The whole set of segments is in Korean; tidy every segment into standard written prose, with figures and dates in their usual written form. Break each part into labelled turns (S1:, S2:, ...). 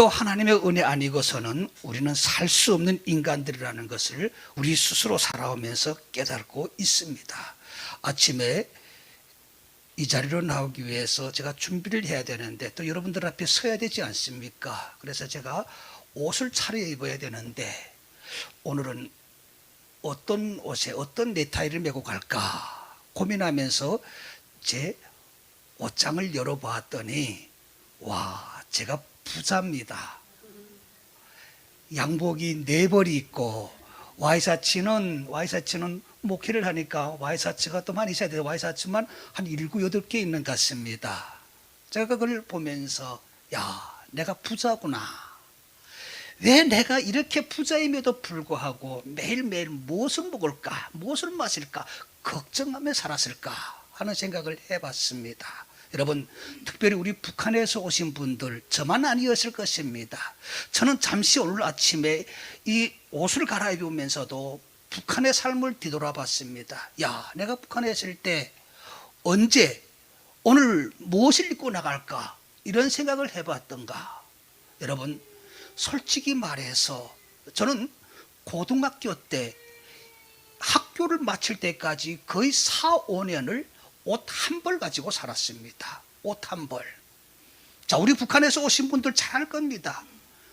S1: 아무것도 하나님의 은혜 아니고서는 우리는 살 수 없는 인간들이라는 것을 우리 스스로 살아오면서 깨닫고 있습니다. 아침에 이 자리로 나오기 위해서 제가 준비를 해야 되는데 또 여러분들 앞에 서야 되지 않습니까? 그래서 제가 옷을 차려입어야 되는데 오늘은 어떤 옷에 어떤 넥타이를 메고 갈까 고민하면서 제 옷장을 열어보았더니 와, 제가 부자입니다. 양복이 4벌이 있고 와이셔츠는 목회를 하니까 와이셔츠가 또 많이 있어야 돼요. 와이셔츠만 한 7, 8개 있는 것 같습니다. 제가 그걸 보면서 야, 내가 부자구나. 왜 내가 이렇게 부자임에도 불구하고 매일매일 무엇을 먹을까, 무엇을 마실까 걱정하며 살았을까 하는 생각을 해봤습니다. 여러분, 특별히 우리 북한에서 오신 분들 저만 아니었을 것입니다. 저는 잠시 오늘 아침에 이 옷을 갈아입으면서도 북한의 삶을 뒤돌아봤습니다. 야, 내가 북한에 있을 때 언제 오늘 무엇을 입고 나갈까 이런 생각을 해봤던가. 여러분, 솔직히 말해서 저는 고등학교 때 학교를 마칠 때까지 거의 4, 5년을 옷 한 벌 가지고 살았습니다. 옷 한 벌. 자, 우리 북한에서 오신 분들 잘 알 겁니다.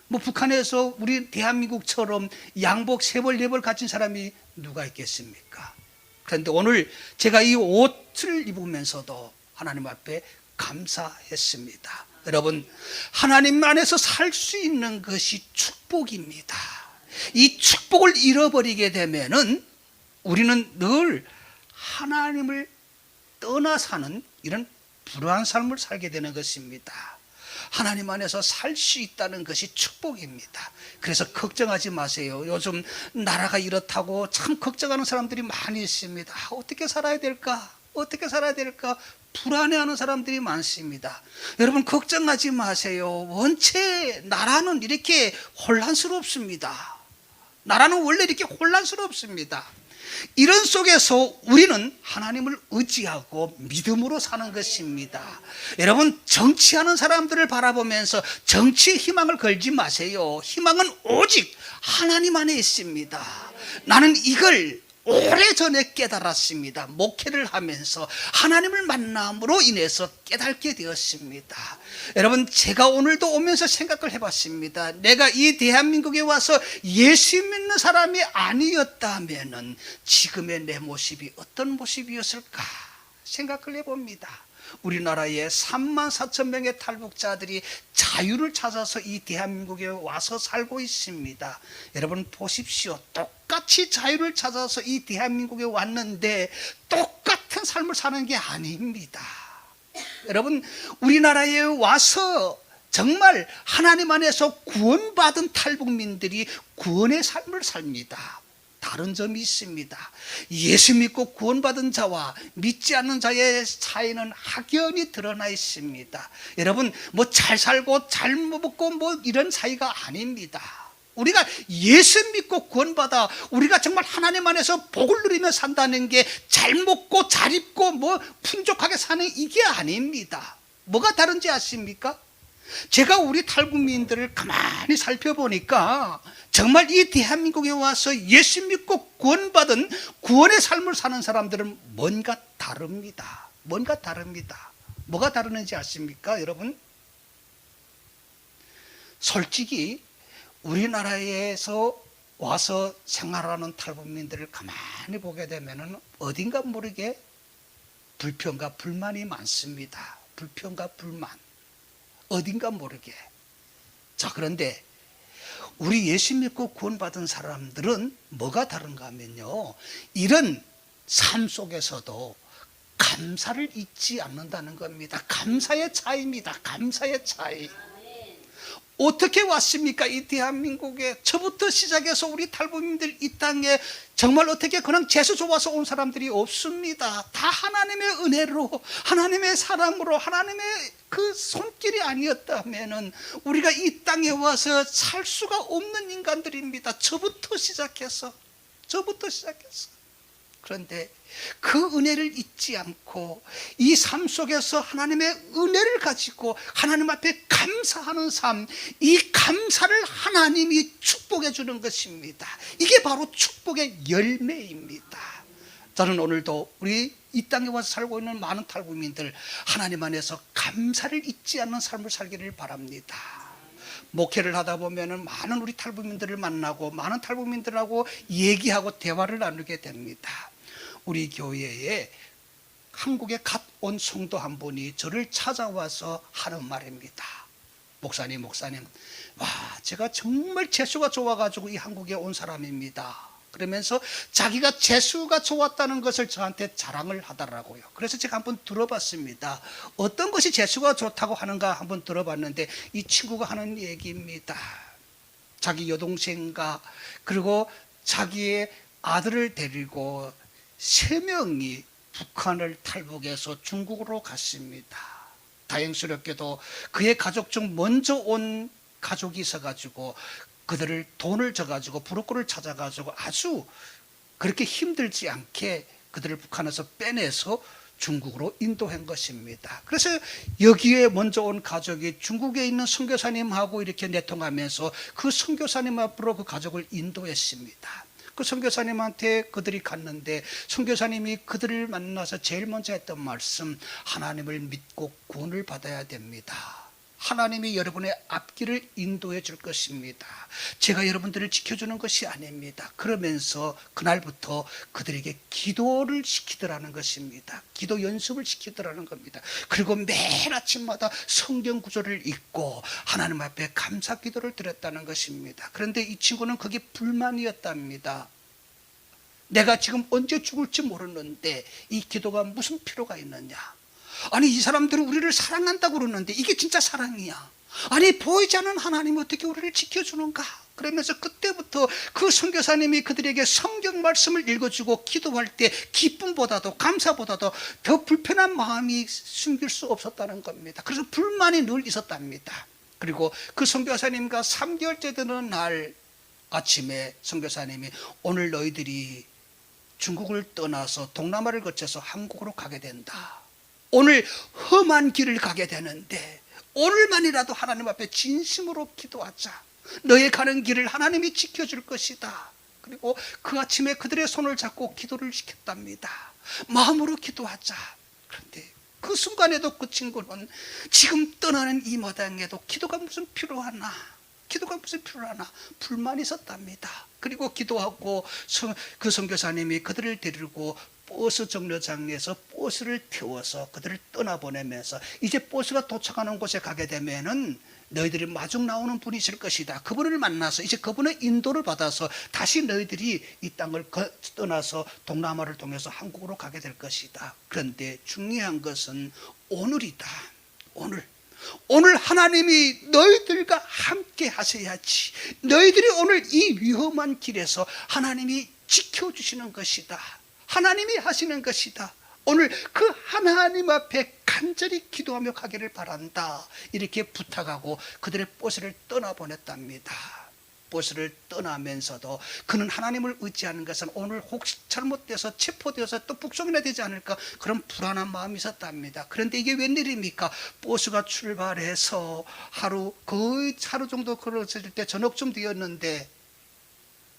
S1: 뭐 북한에서 우리 대한민국처럼 양복 3벌, 4벌 가진 사람이 누가 있겠습니까? 그런데 오늘 제가 이 옷을 입으면서도 하나님 앞에 감사했습니다. 여러분, 하나님 안에서 살 수 있는 것이 축복입니다. 이 축복을 잃어버리게 되면은 우리는 늘 하나님을 떠나 사는 이런 불안한 삶을 살게 되는 것입니다. 하나님 안에서 살 수 있다는 것이 축복입니다. 그래서 걱정하지 마세요. 요즘 나라가 이렇다고 참 걱정하는 사람들이 많이 있습니다. 어떻게 살아야 될까? 어떻게 살아야 될까? 불안해하는 사람들이 많습니다. 여러분, 걱정하지 마세요. 원체 나라는 이렇게 혼란스럽습니다. 나라는 원래 이렇게 혼란스럽습니다. 이런 속에서 우리는 하나님을 의지하고 믿음으로 사는 것입니다. 여러분, 정치하는 사람들을 바라보면서 정치에 희망을 걸지 마세요. 희망은 오직 하나님 안에 있습니다. 나는 이걸 오래전에 깨달았습니다. 목회를 하면서 하나님을 만남으로 인해서 깨닫게 되었습니다. 여러분, 제가 오늘도 오면서 생각을 해봤습니다. 내가 이 대한민국에 와서 예수 믿는 사람이 아니었다면 지금의 내 모습이 어떤 모습이었을까 생각을 해봅니다. 우리나라에 3만 4천 명의 탈북자들이 자유를 찾아서 이 대한민국에 와서 살고 있습니다. 여러분 보십시오. 똑같이 자유를 찾아서 이 대한민국에 왔는데 똑같은 삶을 사는 게 아닙니다. 여러분, 우리나라에 와서 정말 하나님 안에서 구원받은 탈북민들이 구원의 삶을 삽니다. 다른 점이 있습니다. 예수 믿고 구원받은 자와 믿지 않는 자의 차이는 확연히 드러나 있습니다. 여러분, 뭐 잘 살고 잘 먹고 뭐 이런 차이가 아닙니다. 우리가 예수 믿고 구원받아 우리가 정말 하나님 안에서 복을 누리며 산다는 게 잘 먹고 잘 입고 뭐 풍족하게 사는 이게 아닙니다. 뭐가 다른지 아십니까? 제가 우리 탈북민들을 가만히 살펴보니까 정말 이 대한민국에 와서 예수 믿고 구원받은 구원의 삶을 사는 사람들은 뭔가 다릅니다. 뭔가 다릅니다. 뭐가 다르는지 아십니까, 여러분? 솔직히 우리나라에서 와서 생활하는 탈북민들을 가만히 보게 되면 어딘가 모르게 불평과 불만이 많습니다. 불평과 불만. 어딘가 모르게. 자, 그런데 우리 예수 믿고 구원받은 사람들은 뭐가 다른가 하면요, 이런 삶 속에서도 감사를 잊지 않는다는 겁니다. 감사의 차이입니다. 감사의 차이. 어떻게 왔습니까? 이 대한민국에 저부터 시작해서 우리 탈북민들 이 땅에 정말 어떻게 그냥 재수 좋아서 온 사람들이 없습니다. 다 하나님의 은혜로, 하나님의 사랑으로, 하나님의 그 손길이 아니었다면은 우리가 이 땅에 와서 살 수가 없는 인간들입니다. 저부터 시작해서. 그런데 그 은혜를 잊지 않고 이 삶 속에서 하나님의 은혜를 가지고 하나님 앞에 감사하는 삶, 이 감사를 하나님이 축복해 주는 것입니다. 이게 바로 축복의 열매입니다. 저는 오늘도 우리 이 땅에 와서 살고 있는 많은 탈북민들, 하나님 안에서 감사를 잊지 않는 삶을 살기를 바랍니다. 목회를 하다 보면 많은 우리 탈북민들을 만나고 많은 탈북민들하고 얘기하고 대화를 나누게 됩니다. 우리 교회에 한국에 갓 온 성도 한 분이 저를 찾아와서 하는 말입니다. 목사님, 와, 제가 정말 재수가 좋아가지고 이 한국에 온 사람입니다. 그러면서 자기가 재수가 좋았다는 것을 저한테 자랑을 하더라고요. 그래서 제가 한번 들어봤습니다. 어떤 것이 재수가 좋다고 하는가 한번 들어봤는데, 이 친구가 하는 얘기입니다. 자기 여동생과 그리고 자기의 아들을 데리고 3명이 북한을 탈북해서 중국으로 갔습니다. 다행스럽게도 그의 가족 중 먼저 온 가족이 있어가지고 그들을 돈을 줘가지고 부르코를 찾아가지고 아주 그렇게 힘들지 않게 그들을 북한에서 빼내서 중국으로 인도한 것입니다. 그래서 여기에 먼저 온 가족이 중국에 있는 선교사님하고 이렇게 내통하면서 그 선교사님 앞으로 그 가족을 인도했습니다. 그 선교사님한테 그들이 갔는데 선교사님이 그들을 만나서 제일 먼저 했던 말씀, 하나님을 믿고 구원을 받아야 됩니다. 하나님이 여러분의 앞길을 인도해 줄 것입니다. 제가 여러분들을 지켜주는 것이 아닙니다. 그러면서 그날부터 그들에게 기도를 시키더라는 것입니다. 기도 연습을 시키더라는 겁니다. 그리고 매일 아침마다 성경 구절을 읽고 하나님 앞에 감사 기도를 드렸다는 것입니다. 그런데 이 친구는 그게 불만이었답니다. 내가 지금 언제 죽을지 모르는데 이 기도가 무슨 필요가 있느냐. 아니, 이 사람들은 우리를 사랑한다고 그러는데 이게 진짜 사랑이야. 아니, 보이지 않는 하나님이 어떻게 우리를 지켜주는가. 그러면서 그때부터 그 선교사님이 그들에게 성경 말씀을 읽어주고 기도할 때 기쁨보다도 감사보다도 더 불편한 마음이 숨길 수 없었다는 겁니다. 그래서 불만이 늘 있었답니다. 그리고 그 선교사님과 3개월째 되는 날 아침에 선교사님이 오늘 너희들이 중국을 떠나서 동남아를 거쳐서 한국으로 가게 된다. 오늘 험한 길을 가게 되는데 오늘만이라도 하나님 앞에 진심으로 기도하자. 너의 가는 길을 하나님이 지켜줄 것이다. 그리고 그 아침에 그들의 손을 잡고 기도를 시켰답니다. 마음으로 기도하자. 그런데 그 순간에도 그 친구는 지금 떠나는 이 마당에도 기도가 무슨 필요하나, 불만이 있었답니다. 그리고 기도하고 그 선교사님이 그들을 데리고 버스 정류장에서 버스를 태워서 그들을 떠나보내면서 이제 버스가 도착하는 곳에 가게 되면은 너희들이 마중 나오는 분이 있을 것이다. 그분을 만나서 이제 그분의 인도를 받아서 다시 너희들이 이 땅을 떠나서 동남아를 통해서 한국으로 가게 될 것이다. 그런데 중요한 것은 오늘이다. 오늘 하나님이 너희들과 함께 하셔야지. 너희들이 오늘 이 위험한 길에서 하나님이 지켜주시는 것이다. 하나님이 하시는 것이다. 오늘 그 하나님 앞에 간절히 기도하며 가기를 바란다. 이렇게 부탁하고 그들의 버스를 떠나보냈답니다. 버스를 떠나면서도 그는 하나님을 의지하는 것은 오늘 혹시 잘못돼서 체포되어서 또 북송이나 되지 않을까 그런 불안한 마음이 있었답니다. 그런데 이게 웬일입니까? 버스가 출발해서 거의 하루 정도 걸었을 때 저녁쯤 되었는데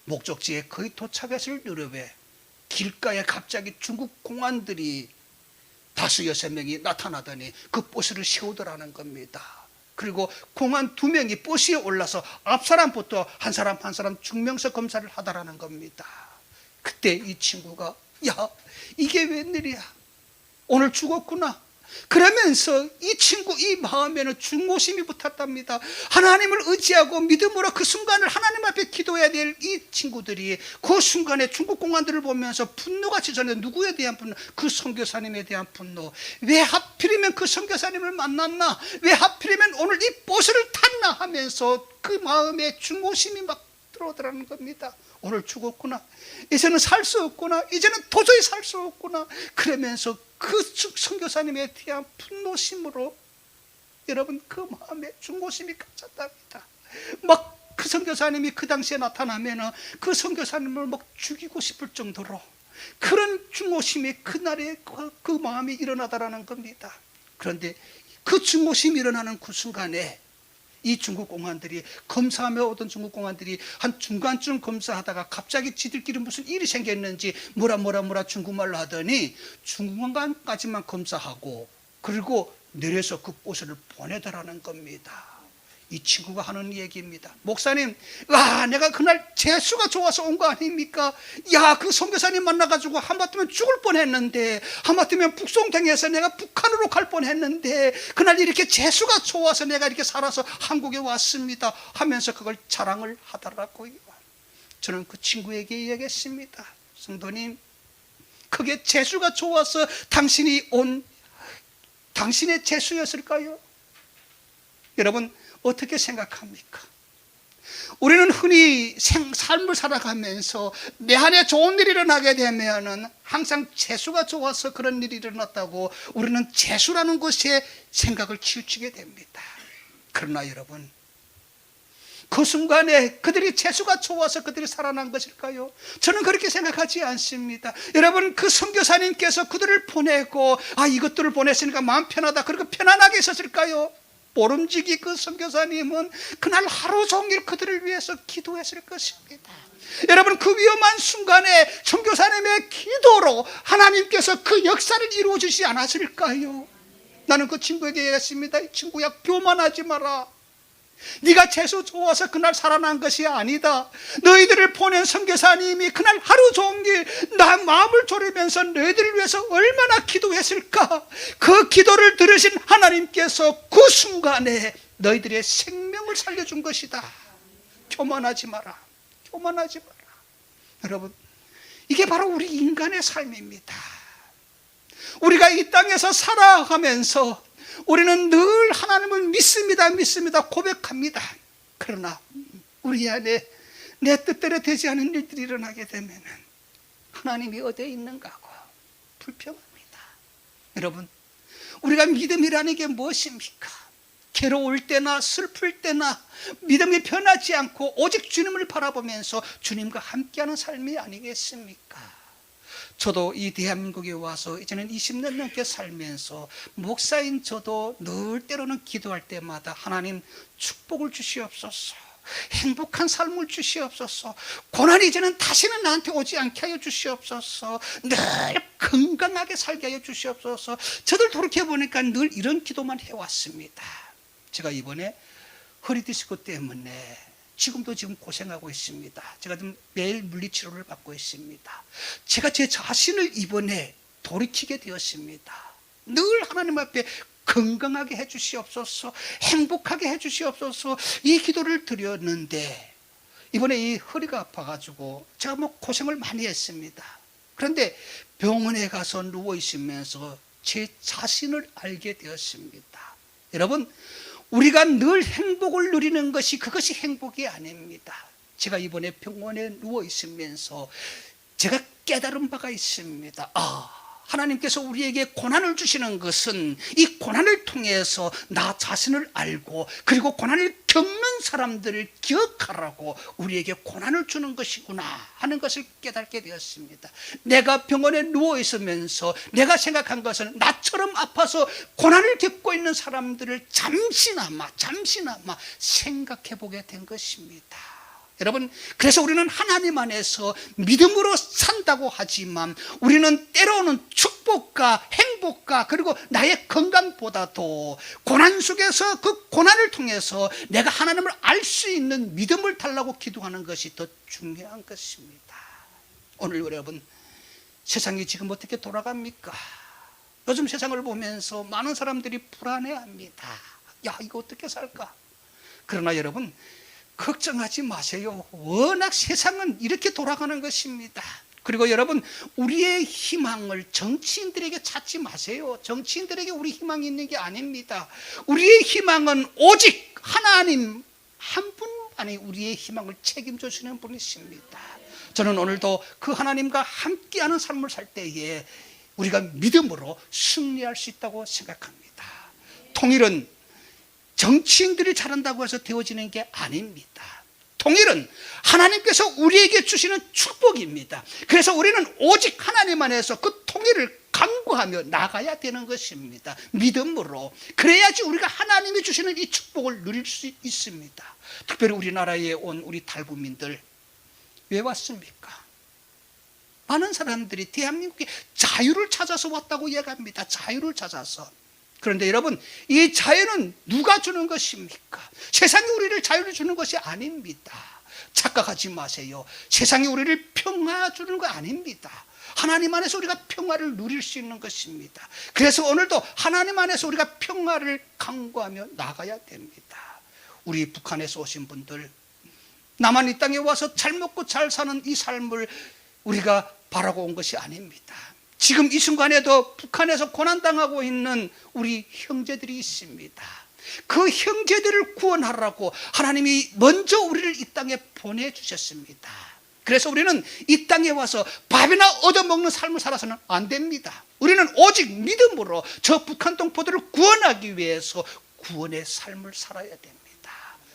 S1: 목적지에 거의 도착했을 무렵에 길가에 갑자기 중국 공안들이 5-6명이 나타나더니 그 버스를 세우더라는 겁니다. 그리고 공안 2명이 버스에 올라서 앞사람부터 한 사람 증명서 검사를 하더라는 겁니다. 그때 이 친구가 야, 이게 웬일이야. 오늘 죽었구나. 그러면서 이 친구 이 마음에는 중고심이 붙었답니다. 하나님을 의지하고 믿음으로 그 순간을 하나님 앞에 기도해야 될 이 친구들이 그 순간에 중국 공안들을 보면서 분노가 지저는 누구에 대한 분노? 그 선교사님에 대한 분노. 왜 하필이면 그 선교사님을 만났나? 왜 하필이면 오늘 이 버스를 탔나 하면서 그 마음에 중고심이 막 들어오더라는 겁니다. 오늘 죽었구나. 이제는 살 수 없구나. 이제는 도저히 살 수 없구나. 그러면서 그 선교사님에 대한 분노심으로 여러분 그 마음에 중고심이 갇혔답니다. 막 그 선교사님이 그 당시에 나타나면 그 선교사님을 막 죽이고 싶을 정도로 그런 중오심이 그날에 그 마음이 일어나다라는 겁니다. 그런데 그 중오심이 일어나는 그 순간에 이 중국 공안들이 검사하며 오던 중국 공안들이 한 중간쯤 검사하다가 갑자기 지들끼리 무슨 일이 생겼는지 뭐라 중국말로 하더니 중간까지만 검사하고 그리고 내려서 그 보수를 보내더라는 겁니다. 이 친구가 하는 얘기입니다. 목사님, 내가 그날 재수가 좋아서 온 거 아닙니까? 그 선교사님 만나가지고 하마터면 죽을 뻔했는데, 하마터면 북송당해서 내가 북한으로 갈 뻔했는데, 그날 이렇게 재수가 좋아서 내가 이렇게 살아서 한국에 왔습니다 하면서 그걸 자랑을 하더라고요. 저는 그 친구에게 이야기했습니다. 성도님, 그게 재수가 좋아서 당신이 온 당신의 재수였을까요? 여러분 어떻게 생각합니까? 우리는 흔히 삶을 살아가면서 내 안에 좋은 일이 일어나게 되면 항상 재수가 좋아서 그런 일이 일어났다고 우리는 재수라는 것에 생각을 치우치게 됩니다. 그러나 여러분, 그 순간에 그들이 재수가 좋아서 그들이 살아난 것일까요? 저는 그렇게 생각하지 않습니다. 여러분, 그 선교사님께서 그들을 보내고 이것들을 보냈으니까 마음 편하다 그렇게 편안하게 있었을까요? 모름지기 그 선교사님은 그날 하루 종일 그들을 위해서 기도했을 것입니다. 여러분, 그 위험한 순간에 선교사님의 기도로 하나님께서 그 역사를 이루어 주시지 않았을까요? 나는 그 친구에게 얘기했습니다. 이 친구야, 교만하지 마라. 네가 재수 좋아서 그날 살아난 것이 아니다. 너희들을 보낸 선교사님이 그날 하루 종일 나 마음을 졸이면서 너희들을 위해서 얼마나 기도했을까. 그 기도를 들으신 하나님께서 그 순간에 너희들의 생명을 살려준 것이다. 교만하지 마라. 교만하지 마라. 여러분, 이게 바로 우리 인간의 삶입니다. 우리가 이 땅에서 살아가면서 우리는 늘 하나님을 믿습니다 고백합니다. 그러나 우리 안에 내 뜻대로 되지 않은 일들이 일어나게 되면 하나님이 어디에 있는가 하고 불평합니다. 여러분, 우리가 믿음이라는 게 무엇입니까? 괴로울 때나 슬플 때나 믿음이 변하지 않고 오직 주님을 바라보면서 주님과 함께하는 삶이 아니겠습니까? 저도 이 대한민국에 와서 이제는 20년 넘게 살면서 목사인 저도 늘 때로는 기도할 때마다 하나님 축복을 주시옵소서, 행복한 삶을 주시옵소서, 고난이 이제는 다시는 나한테 오지 않게 하여 주시옵소서, 늘 건강하게 살게 하여 주시옵소서. 저도 돌이켜보니까 늘 이런 기도만 해왔습니다. 제가 이번에 허리 디스크 때문에 지금 고생하고 있습니다. 제가 지금 매일 물리치료를 받고 있습니다. 제가 제 자신을 이번에 돌이키게 되었습니다. 늘 하나님 앞에 건강하게 해주시옵소서, 행복하게 해주시옵소서, 이 기도를 드렸는데 이번에 이 허리가 아파가지고 제가 고생을 많이 했습니다. 그런데 병원에 가서 누워 있으면서 제 자신을 알게 되었습니다. 여러분, 우리가 늘 행복을 누리는 것이 그것이 행복이 아닙니다. 제가 이번에 병원에 누워 있으면서 제가 깨달은 바가 있습니다. 하나님께서 우리에게 고난을 주시는 것은 이 고난을 통해서 나 자신을 알고 그리고 고난을 겪는 사람들을 기억하라고 우리에게 고난을 주는 것이구나 하는 것을 깨닫게 되었습니다. 내가 병원에 누워 있으면서 내가 생각한 것은 나처럼 아파서 고난을 겪고 있는 사람들을 잠시나마 생각해 보게 된 것입니다. 여러분, 그래서 우리는 하나님 안에서 믿음으로 산다고 하지만 우리는 때로는 축복과 행복과 그리고 나의 건강보다도 고난 속에서 그 고난을 통해서 내가 하나님을 알 수 있는 믿음을 달라고 기도하는 것이 더 중요한 것입니다. 오늘 여러분, 세상이 지금 어떻게 돌아갑니까? 요즘 세상을 보면서 많은 사람들이 불안해합니다. 이거 어떻게 살까? 그러나 여러분, 걱정하지 마세요. 워낙 세상은 이렇게 돌아가는 것입니다. 그리고 여러분, 우리의 희망을 정치인들에게 찾지 마세요. 정치인들에게 우리 희망이 있는 게 아닙니다. 우리의 희망은 오직 하나님 한 분만이 우리의 희망을 책임져 주시는 분이십니다. 저는 오늘도 그 하나님과 함께하는 삶을 살 때에 우리가 믿음으로 승리할 수 있다고 생각합니다. 통일은 정치인들이 잘한다고 해서 되어지는 게 아닙니다. 통일은 하나님께서 우리에게 주시는 축복입니다. 그래서 우리는 오직 하나님 안에서 그 통일을 간구하며 나가야 되는 것입니다. 믿음으로. 그래야지 우리가 하나님이 주시는 이 축복을 누릴 수 있습니다. 특별히 우리나라에 온 우리 탈북민들 왜 왔습니까? 많은 사람들이 대한민국에 자유를 찾아서 왔다고 얘기합니다. 자유를 찾아서. 그런데 여러분, 이 자유는 누가 주는 것입니까? 세상이 우리를 자유를 주는 것이 아닙니다. 착각하지 마세요. 세상이 우리를 평화 주는 거 아닙니다. 하나님 안에서 우리가 평화를 누릴 수 있는 것입니다. 그래서 오늘도 하나님 안에서 우리가 평화를 강구하며 나가야 됩니다. 우리 북한에서 오신 분들, 나만 이 땅에 와서 잘 먹고 잘 사는 이 삶을 우리가 바라고 온 것이 아닙니다. 지금 이 순간에도 북한에서 고난당하고 있는 우리 형제들이 있습니다. 그 형제들을 구원하라고 하나님이 먼저 우리를 이 땅에 보내주셨습니다. 그래서 우리는 이 땅에 와서 밥이나 얻어먹는 삶을 살아서는 안 됩니다. 우리는 오직 믿음으로 저 북한 동포들을 구원하기 위해서 구원의 삶을 살아야 됩니다.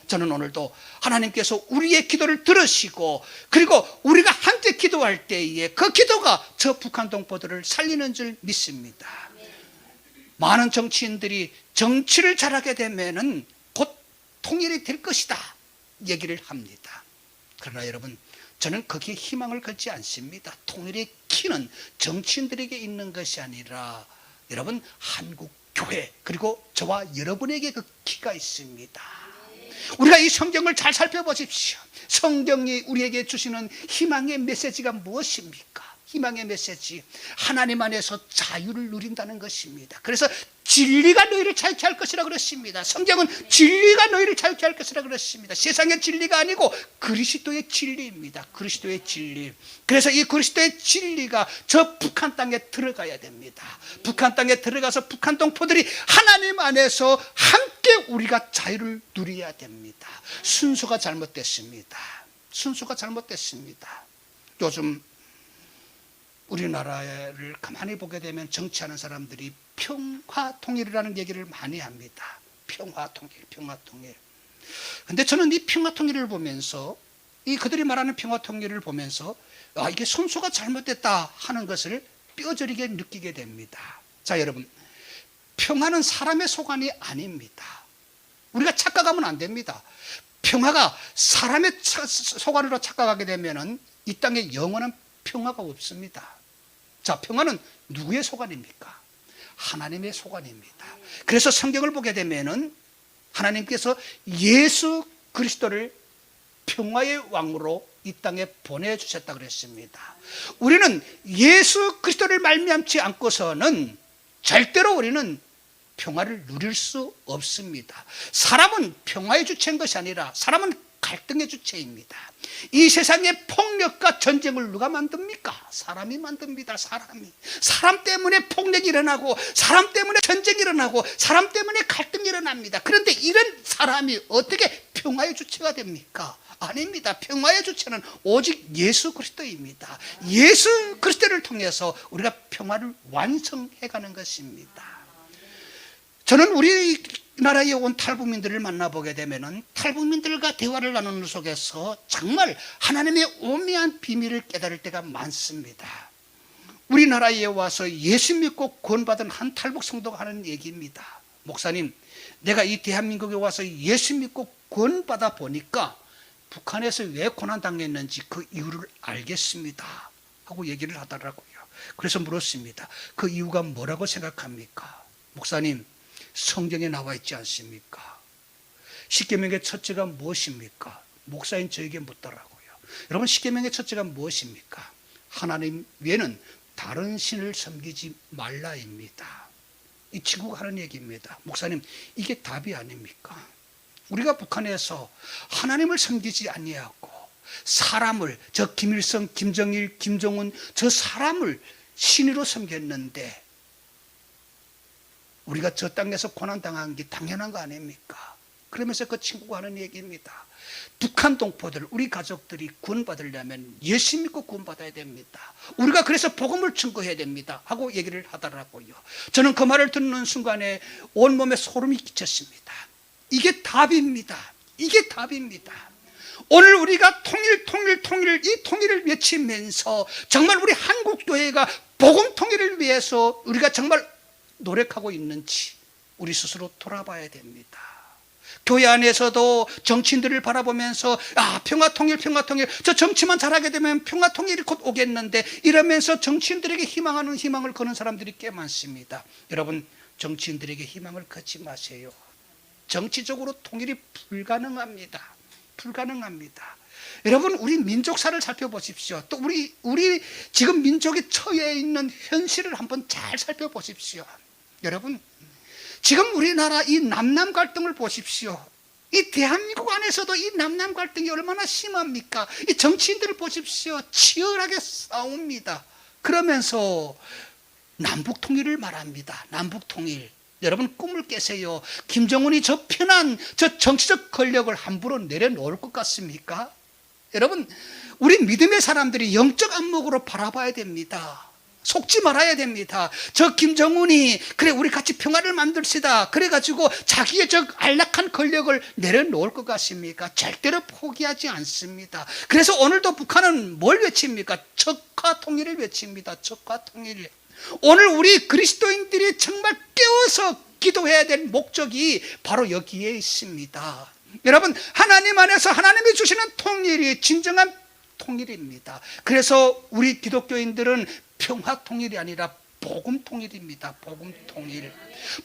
S1: 저는 오늘도 하나님께서 우리의 기도를 들으시고, 그리고 우리가 함께 기도할 때에 그 기도가 저 북한 동포들을 살리는 줄 믿습니다. 많은 정치인들이 정치를 잘하게 되면은 곧 통일이 될 것이다 얘기를 합니다. 그러나 여러분, 저는 거기에 희망을 걸지 않습니다. 통일의 키는 정치인들에게 있는 것이 아니라 여러분, 한국 교회 그리고 저와 여러분에게 그 키가 있습니다. 우리가 이 성경을 잘 살펴보십시오. 성경이 우리에게 주시는 희망의 메시지가 무엇입니까? 희망의 메시지, 하나님 안에서 자유를 누린다는 것입니다. 그래서 진리가 너희를 자유케 할 것이라 그랬습니다. 성경은 진리가 너희를 자유케 할 것이라 그랬습니다. 세상의 진리가 아니고 그리스도의 진리입니다. 그리스도의 진리. 그래서 이 그리스도의 진리가 저 북한 땅에 들어가야 됩니다. 북한 땅에 들어가서 북한 동포들이 하나님 안에서 함께 우리가 자유를 누려야 됩니다. 순서가 잘못됐습니다. 순서가 잘못됐습니다. 요즘 우리나라를 가만히 보게 되면 정치하는 사람들이 평화통일이라는 얘기를 많이 합니다. 평화통일, 평화통일. 근데 저는 이 평화통일을 보면서, 이 그들이 말하는 평화통일을 보면서, 이게 순서가 잘못됐다 하는 것을 뼈저리게 느끼게 됩니다. 자, 여러분, 평화는 사람의 소관이 아닙니다. 우리가 착각하면 안 됩니다. 평화가 사람의 소관으로 착각하게 되면은 이 땅에 영원한 평화가 없습니다. 자, 평화는 누구의 소관입니까? 하나님의 소관입니다. 그래서 성경을 보게 되면은 하나님께서 예수 그리스도를 평화의 왕으로 이 땅에 보내주셨다 그랬습니다. 우리는 예수 그리스도를 말미암지 않고서는 절대로 우리는 평화를 누릴 수 없습니다. 사람은 평화의 주체인 것이 아니라 사람은 갈등의 주체입니다. 이 세상의 폭력과 전쟁을 누가 만듭니까? 사람이 만듭니다. 사람 때문에 폭력이 일어나고, 사람 때문에 전쟁이 일어나고, 사람 때문에 갈등이 일어납니다. 그런데 이런 사람이 어떻게 평화의 주체가 됩니까? 아닙니다. 평화의 주체는 오직 예수 그리스도입니다. 예수 그리스도를 통해서 우리가 평화를 완성해가는 것입니다. 저는 우리나라에 온 탈북민들을 만나보게 되면은 탈북민들과 대화를 나누는 속에서 정말 하나님의 오묘한 비밀을 깨달을 때가 많습니다. 우리나라에 와서 예수 믿고 구원받은 한 탈북 성도가 하는 얘기입니다. 목사님, 내가 이 대한민국에 와서 예수 믿고 구원받아 보니까 북한에서 왜 고난당했는지 그 이유를 알겠습니다 하고 얘기를 하더라고요. 그래서 물었습니다. 그 이유가 뭐라고 생각합니까? 목사님, 성경에 나와 있지 않습니까? 십계명의 첫째가 무엇입니까? 목사인 저에게 묻더라고요. 여러분, 십계명의 첫째가 무엇입니까? 하나님 외에는 다른 신을 섬기지 말라입니다. 이 친구가 하는 얘기입니다. 목사님, 이게 답이 아닙니까? 우리가 북한에서 하나님을 섬기지 아니하고 사람을, 저 김일성, 김정일, 김정은, 저 사람을 신으로 섬겼는데 우리가 저 땅에서 고난당한 게 당연한 거 아닙니까? 그러면서 그 친구가 하는 얘기입니다. 북한 동포들, 우리 가족들이 구원받으려면 예수 믿고 구원받아야 됩니다. 우리가 그래서 복음을 증거해야 됩니다 하고 얘기를 하더라고요. 저는 그 말을 듣는 순간에 온몸에 소름이 끼쳤습니다. 이게 답입니다. 이게 답입니다. 오늘 우리가 통일 이 통일을 외치면서 정말 우리 한국교회가 복음 통일을 위해서 우리가 정말 노력하고 있는지 우리 스스로 돌아봐야 됩니다. 교회 안에서도 정치인들을 바라보면서 평화통일 저 정치만 잘하게 되면 평화통일이 곧 오겠는데 이러면서 정치인들에게 희망을 거는 사람들이 꽤 많습니다. 여러분, 정치인들에게 희망을 걷지 마세요. 정치적으로 통일이 불가능합니다. 여러분, 우리 민족사를 살펴보십시오. 또 우리 지금 민족이 처해 있는 현실을 한번 잘 살펴보십시오. 여러분, 지금 우리나라 이 남남 갈등을 보십시오. 이 대한민국 안에서도 이 남남 갈등이 얼마나 심합니까? 이 정치인들을 보십시오. 치열하게 싸웁니다. 그러면서 남북 통일을 말합니다. 남북 통일. 여러분, 꿈을 깨세요. 김정은이 저 편한 저 정치적 권력을 함부로 내려놓을 것 같습니까? 여러분, 우리 믿음의 사람들이 영적 안목으로 바라봐야 됩니다. 속지 말아야 됩니다. 저 김정은이 그래 우리 같이 평화를 만듭시다 그래가지고 자기의 저 안락한 권력을 내려놓을 것 같습니까? 절대로 포기하지 않습니다. 그래서 오늘도 북한은 뭘 외칩니까? 적화 통일을 외칩니다. 적화 통일. 오늘 우리 그리스도인들이 정말 깨워서 기도해야 될 목적이 바로 여기에 있습니다. 여러분, 하나님 안에서 하나님이 주시는 통일이 진정한 통일입니다. 그래서 우리 기독교인들은 평화 통일이 아니라 복음 통일입니다. 복음 통일.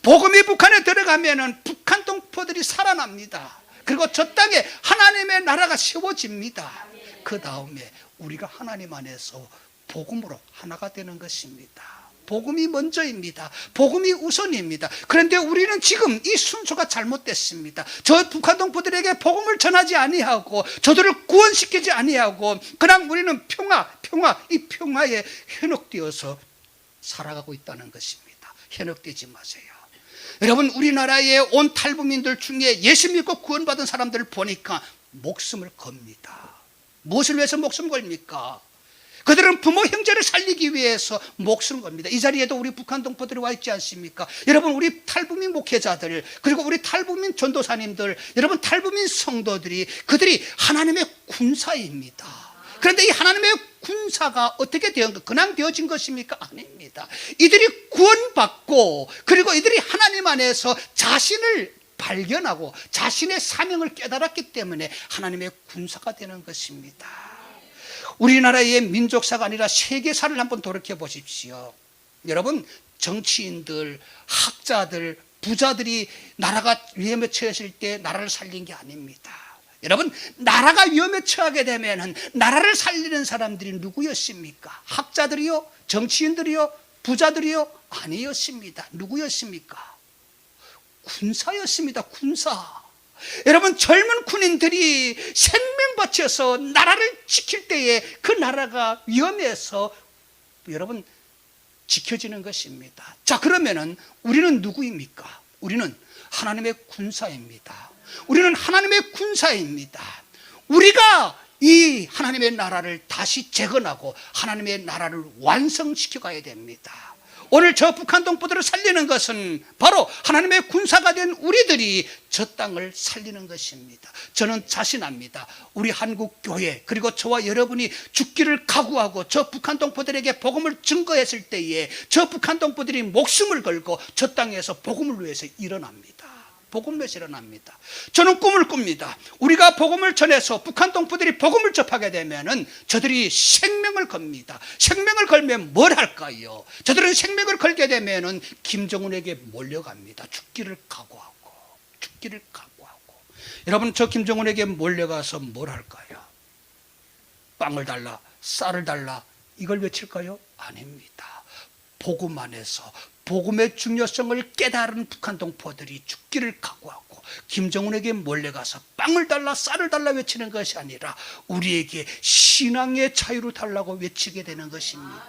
S1: 복음이 북한에 들어가면은 북한 동포들이 살아납니다. 그리고 저 땅에 하나님의 나라가 세워집니다. 그 다음에 우리가 하나님 안에서 복음으로 하나가 되는 것입니다. 복음이 먼저입니다. 복음이 우선입니다. 그런데 우리는 지금 이 순서가 잘못됐습니다. 저 북한 동포들에게 복음을 전하지 아니하고 저들을 구원시키지 아니하고 그냥 우리는 이 평화에 현혹되어서 살아가고 있다는 것입니다. 현혹되지 마세요. 여러분, 우리나라의 온 탈북민들 중에 예수 믿고 구원받은 사람들을 보니까 목숨을 겁니다. 무엇을 위해서 목숨 걸입니까? 그들은 부모 형제를 살리기 위해서 목숨을 겁니다. 이 자리에도 우리 북한 동포들이 와 있지 않습니까? 여러분, 우리 탈북민 목회자들, 그리고 우리 탈북민 전도사님들, 여러분 탈북민 성도들이 그들이 하나님의 군사입니다. 그런데 이 하나님의 군사가 어떻게 그냥 되어진 것입니까? 아닙니다. 이들이 구원받고 그리고 이들이 하나님 안에서 자신을 발견하고 자신의 사명을 깨달았기 때문에 하나님의 군사가 되는 것입니다. 우리나라의 민족사가 아니라 세계사를 한번 돌이켜 보십시오. 여러분, 정치인들, 학자들, 부자들이 나라가 위험에 처했을 때 나라를 살린 게 아닙니다. 여러분, 나라가 위험에 처하게 되면 나라를 살리는 사람들이 누구였습니까? 학자들이요? 정치인들이요? 부자들이요? 아니었습니다. 누구였습니까? 군사였습니다. 군사. 여러분, 젊은 군인들이 생명 바쳐서 나라를 지킬 때에 그 나라가 위험해서 여러분 지켜지는 것입니다. 자, 그러면은 우리는 누구입니까? 우리는 하나님의 군사입니다. 우리는 하나님의 군사입니다. 우리가 이 하나님의 나라를 다시 재건하고 하나님의 나라를 완성시켜 가야 됩니다. 오늘 저 북한 동포들을 살리는 것은 바로 하나님의 군사가 된 우리들이 저 땅을 살리는 것입니다. 저는 자신합니다. 우리 한국 교회 그리고 저와 여러분이 죽기를 각오하고 저 북한 동포들에게 복음을 증거했을 때에 저 북한 동포들이 목숨을 걸고 저 땅에서 복음을 위해서 일어납니다. 복음을 위해서 일어납니다. 저는 꿈을 꿉니다. 우리가 복음을 전해서 북한 동포들이 복음을 접하게 되면은 저들이 생명을 겁니다. 생명을 걸면 뭘 할까요? 저들은 생명을 걸게 되면은 김정은에게 몰려갑니다. 죽기를 각오하고. 여러분, 저 김정은에게 몰려가서 뭘 할까요? 빵을 달라, 쌀을 달라, 이걸 외칠까요? 아닙니다. 복음 안에서 복음의 중요성을 깨달은 북한 동포들이 죽기를 각오하고 김정은에게 몰려가서 빵을 달라 쌀을 달라 외치는 것이 아니라 우리에게 신앙의 자유를 달라고 외치게 되는 것입니다.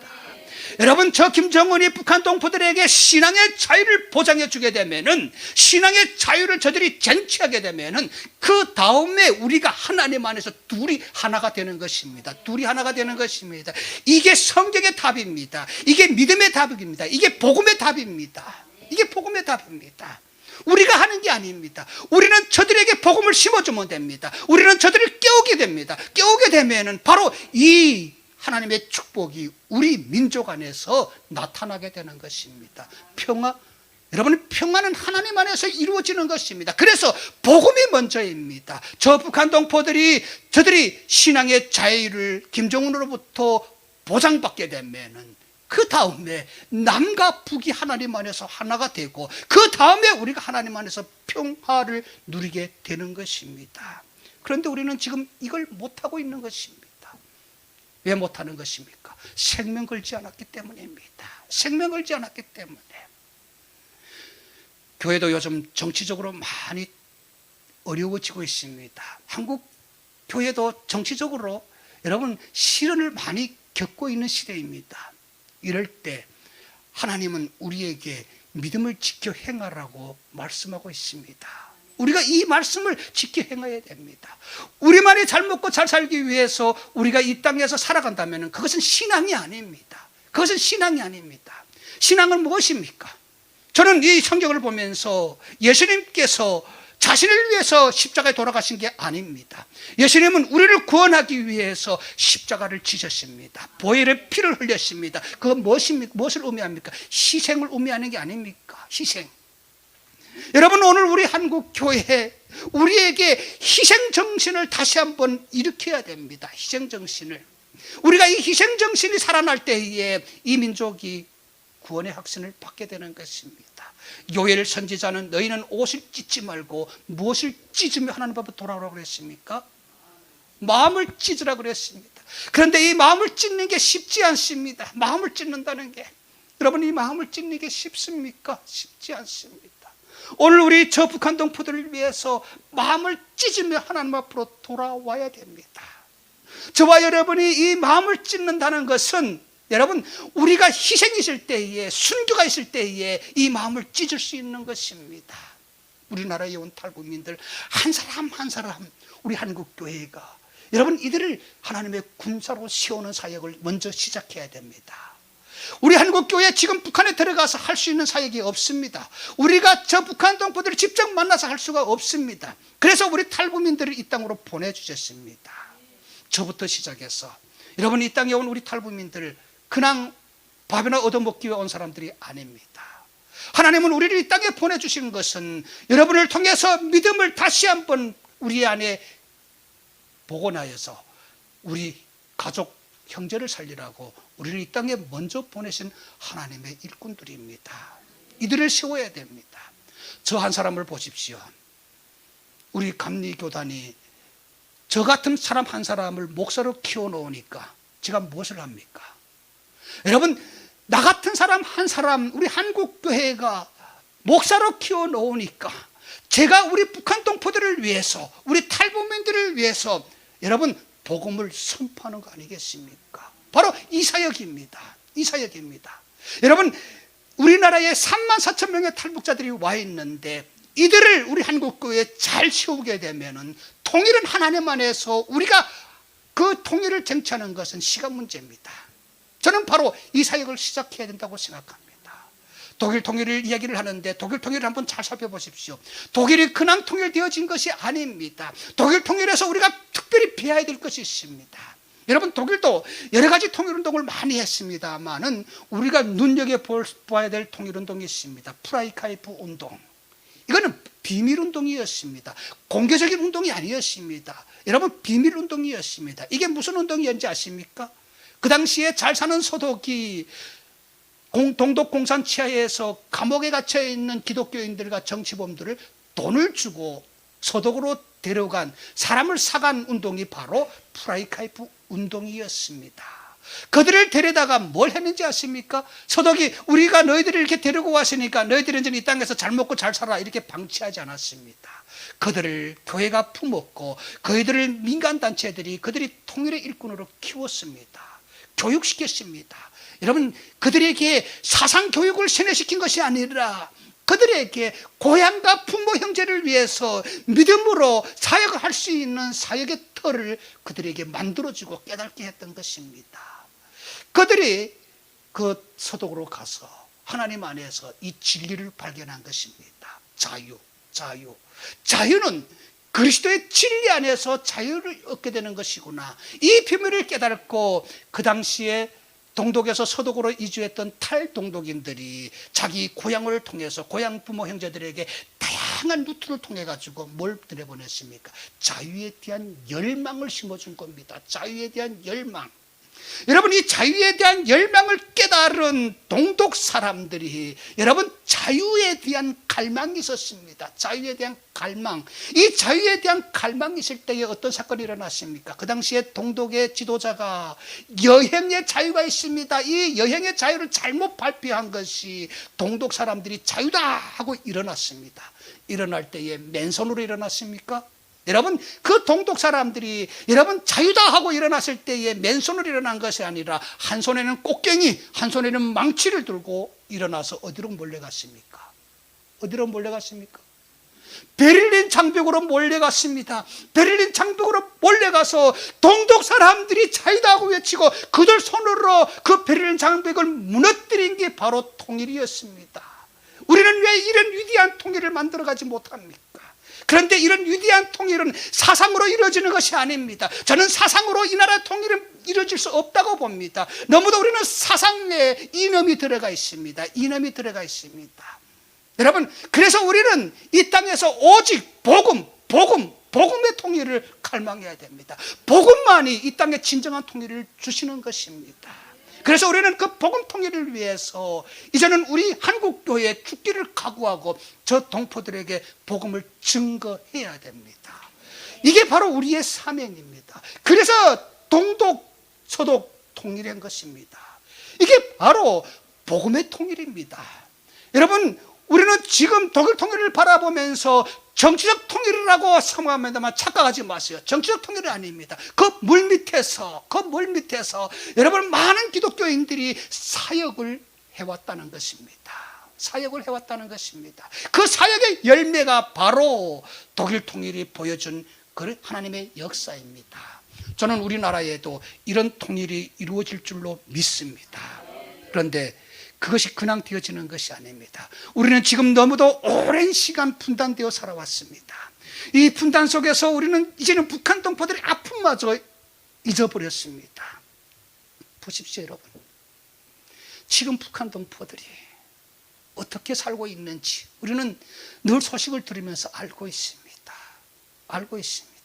S1: 여러분, 저 김정은이 북한 동포들에게 신앙의 자유를 보장해 주게 되면은, 신앙의 자유를 저들이 쟁취하게 되면은 그 다음에 우리가 하나님 안에서 둘이 하나가 되는 것입니다. 둘이 하나가 되는 것입니다. 이게 성경의 답입니다. 이게 믿음의 답입니다. 이게 복음의 답입니다. 이게 복음의 답입니다. 우리가 하는 게 아닙니다. 우리는 저들에게 복음을 심어주면 됩니다. 우리는 저들을 깨우게 됩니다. 깨우게 되면은 바로 이 하나님의 축복이 우리 민족 안에서 나타나게 되는 것입니다. 평화, 여러분, 평화는 하나님 안에서 이루어지는 것입니다. 그래서 복음이 먼저입니다. 저 북한 동포들이 저들이 신앙의 자유를 김정은으로부터 보장받게 되면은 그 다음에 남과 북이 하나님 안에서 하나가 되고 그 다음에 우리가 하나님 안에서 평화를 누리게 되는 것입니다. 그런데 우리는 지금 이걸 못하고 있는 것입니다. 왜 못하는 것입니까? 생명 걸지 않았기 때문입니다. 생명 걸지 않았기 때문에. 교회도 요즘 정치적으로 많이 어려워지고 있습니다. 한국 교회도 정치적으로 여러분 시련을 많이 겪고 있는 시대입니다. 이럴 때 하나님은 우리에게 믿음을 지켜 행하라고 말씀하고 있습니다. 우리가 이 말씀을 지켜 행해야 됩니다. 우리만이 잘 먹고 잘 살기 위해서 우리가 이 땅에서 살아간다면 그것은 신앙이 아닙니다. 그것은 신앙이 아닙니다. 신앙은 무엇입니까? 저는 이 성경을 보면서 예수님께서 자신을 위해서 십자가에 돌아가신 게 아닙니다. 예수님은 우리를 구원하기 위해서 십자가를 지셨습니다. 보혈의 피를 흘렸습니다. 그건 무엇입니까? 무엇을 의미합니까? 희생을 의미하는 게 아닙니까? 희생. 여러분, 오늘 우리 한국 교회 우리에게 희생 정신을 다시 한번 일으켜야 됩니다. 희생 정신을. 우리가 이 희생 정신이 살아날 때에 이 민족이 구원의 확신을 받게 되는 것입니다. 요엘 선지자는 너희는 옷을 찢지 말고 무엇을 찢으며 하나님 앞에 돌아오라고 그랬습니까? 마음을 찢으라고 그랬습니다. 그런데 이 마음을 찢는 게 쉽지 않습니다. 마음을 찢는다는 게, 여러분, 이 마음을 찢는 게 쉽습니까? 쉽지 않습니다. 오늘 우리 저 북한 동포들을 위해서 마음을 찢으며 하나님 앞으로 돌아와야 됩니다. 저와 여러분이 이 마음을 찢는다는 것은, 여러분, 우리가 희생이 있을 때에, 순교가 있을 때에 이 마음을 찢을 수 있는 것입니다. 우리나라에 온 탈북민들 한 사람 한 사람, 우리 한국교회가 여러분 이들을 하나님의 군사로 세우는 사역을 먼저 시작해야 됩니다. 우리 한국교회 지금 북한에 들어가서 할 수 있는 사역이 없습니다. 우리가 저 북한 동포들을 직접 만나서 할 수가 없습니다. 그래서 우리 탈북민들을 이 땅으로 보내주셨습니다. 저부터 시작해서 여러분, 이 땅에 온 우리 탈북민들 그냥 밥이나 얻어먹기 위해 온 사람들이 아닙니다. 하나님은 우리를 이 땅에 보내주신 것은 여러분을 통해서 믿음을 다시 한번 우리 안에 복원하여서 우리 가족 형제를 살리라고 우리를 이 땅에 먼저 보내신 하나님의 일꾼들입니다. 이들을 세워야 됩니다. 저 한 사람을 보십시오. 우리 감리교단이 저 같은 사람 한 사람을 목사로 키워놓으니까 제가 무엇을 합니까? 여러분, 나 같은 사람 한 사람 우리 한국교회가 목사로 키워놓으니까 제가 우리 북한 동포들을 위해서, 우리 탈북민들을 위해서 여러분 복음을 선포하는 거 아니겠습니까? 바로 이 사역입니다. 이 사역입니다. 여러분, 우리나라에 3만 4천 명의 탈북자들이 와 있는데 이들을 우리 한국교회에 잘 세우게 되면은 통일은 하나님 안에서 우리가 그 통일을 쟁취하는 것은 시간 문제입니다. 저는 바로 이 사역을 시작해야 된다고 생각합니다. 독일 통일을 이야기를 하는데 독일 통일을 한번 잘 살펴보십시오. 독일이 그냥 통일되어진 것이 아닙니다. 독일 통일에서 우리가 특별히 배워야 될 것이 있습니다. 여러분, 독일도 여러 가지 통일운동을 많이 했습니다만은 우리가 눈여겨봐야 될 통일운동이 있습니다. 프라이카이프 운동. 이거는 비밀운동이었습니다. 공개적인 운동이 아니었습니다. 여러분, 비밀운동이었습니다. 이게 무슨 운동이었는지 아십니까? 그 당시에 잘 사는 소독이 동독공산 치하에서 감옥에 갇혀 있는 기독교인들과 정치범들을 돈을 주고 소독으로 데려간, 사람을 사간 운동이 바로 프라이카이프 운동이었습니다. 그들을 데려다가 뭘 했는지 아십니까? 소독이 우리가 너희들을 이렇게 데리고 왔으니까 너희들은 이제 이 땅에서 잘 먹고 잘 살아 이렇게 방치하지 않았습니다. 그들을 교회가 품었고 그들을 민간단체들이 그들이 통일의 일꾼으로 키웠습니다. 교육시켰습니다. 여러분, 그들에게 사상교육을 세뇌시킨 것이 아니라 그들에게 고향과 부모 형제를 위해서 믿음으로 사역을 할 수 있는 사역의 틀을 그들에게 만들어주고 깨닫게 했던 것입니다. 그들이 그 서독으로 가서 하나님 안에서 이 진리를 발견한 것입니다. 자유, 자유. 자유는 그리스도의 진리 안에서 자유를 얻게 되는 것이구나. 이 비밀을 깨닫고 그 당시에 동독에서 서독으로 이주했던 탈동독인들이 자기 고향을 통해서 고향 부모 형제들에게 다양한 루트를 통해 가지고 뭘 들여보냈습니까? 자유에 대한 열망을 심어준 겁니다. 자유에 대한 열망. 여러분, 이 자유에 대한 열망을 깨달은 동독 사람들이 여러분 자유에 대한 갈망이 있었습니다. 자유에 대한 갈망. 이 자유에 대한 갈망이 있을 때에 어떤 사건이 일어났습니까? 그 당시에 동독의 지도자가 여행의 자유가 있습니다. 이 여행의 자유를 잘못 발표한 것이 동독 사람들이 자유다 하고 일어났습니다. 일어날 때에 맨손으로 일어났습니까? 여러분, 그 동독 사람들이 여러분 자유다 하고 일어났을 때에 맨손으로 일어난 것이 아니라 한 손에는 꽃갱이, 한 손에는 망치를 들고 일어나서 어디로 몰려갔습니까? 어디로 몰려갔습니까? 베를린 장벽으로 몰려갔습니다. 베를린 장벽으로 몰려가서 동독 사람들이 자유다 하고 외치고 그들 손으로 그 베를린 장벽을 무너뜨린 게 바로 통일이었습니다. 우리는 왜 이런 위대한 통일을 만들어가지 못합니까? 그런데 이런 위대한 통일은 사상으로 이루어지는 것이 아닙니다. 저는 사상으로 이 나라 통일은 이루어질 수 없다고 봅니다. 너무도 우리는 사상에 이념이 들어가 있습니다. 이념이 들어가 있습니다. 여러분, 그래서 우리는 이 땅에서 오직 복음의 통일을 갈망해야 됩니다. 복음만이 이 땅에 진정한 통일을 주시는 것입니다. 그래서 우리는 그 복음 통일을 위해서 이제는 우리 한국교회에 죽기를 각오하고 저 동포들에게 복음을 증거해야 됩니다. 이게 바로 우리의 사명입니다. 그래서 동독, 서독 통일한 것입니다. 이게 바로 복음의 통일입니다. 여러분, 우리는 지금 독일 통일을 바라보면서 정치적 통일이라고 선언합니다만 착각하지 마세요. 정치적 통일은 아닙니다. 그 물밑에서 여러분 많은 기독교인들이 사역을 해왔다는 것입니다. 사역을 해왔다는 것입니다. 그 사역의 열매가 바로 독일 통일이 보여준 그 하나님의 역사입니다. 저는 우리나라에도 이런 통일이 이루어질 줄로 믿습니다. 그런데 그것이 그냥 되어지는 것이 아닙니다. 우리는 지금 너무도 오랜 시간 분단되어 살아왔습니다. 이 분단 속에서 우리는 이제는 북한 동포들의 아픔마저 잊어버렸습니다. 보십시오, 여러분. 지금 북한 동포들이 어떻게 살고 있는지 우리는 늘 소식을 들으면서 알고 있습니다. 알고 있습니다.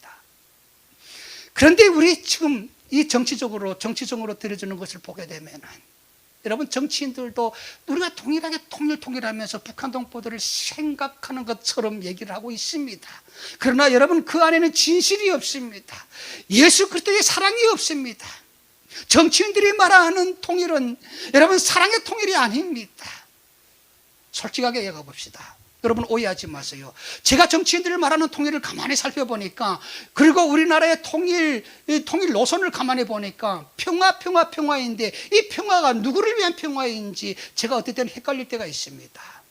S1: 그런데 우리 지금 이 정치적으로 들여주는 것을 보게 되면은 여러분, 정치인들도 우리가 동일하게 통일하면서 북한 동포들을 생각하는 것처럼 얘기를 하고 있습니다. 그러나 여러분, 그 안에는 진실이 없습니다. 예수 그리스도의 사랑이 없습니다. 정치인들이 말하는 통일은 여러분 사랑의 통일이 아닙니다. 솔직하게 얘기해 봅시다. 여러분 오해하지 마세요. 제가 정치인들이 말하는 통일을 가만히 살펴보니까, 그리고 우리나라의 통일 노선을 가만히 보니까 평화인데 이 평화가 누구를 위한 평화인지 제가 어떨 때는 헷갈릴 때가 있습니다.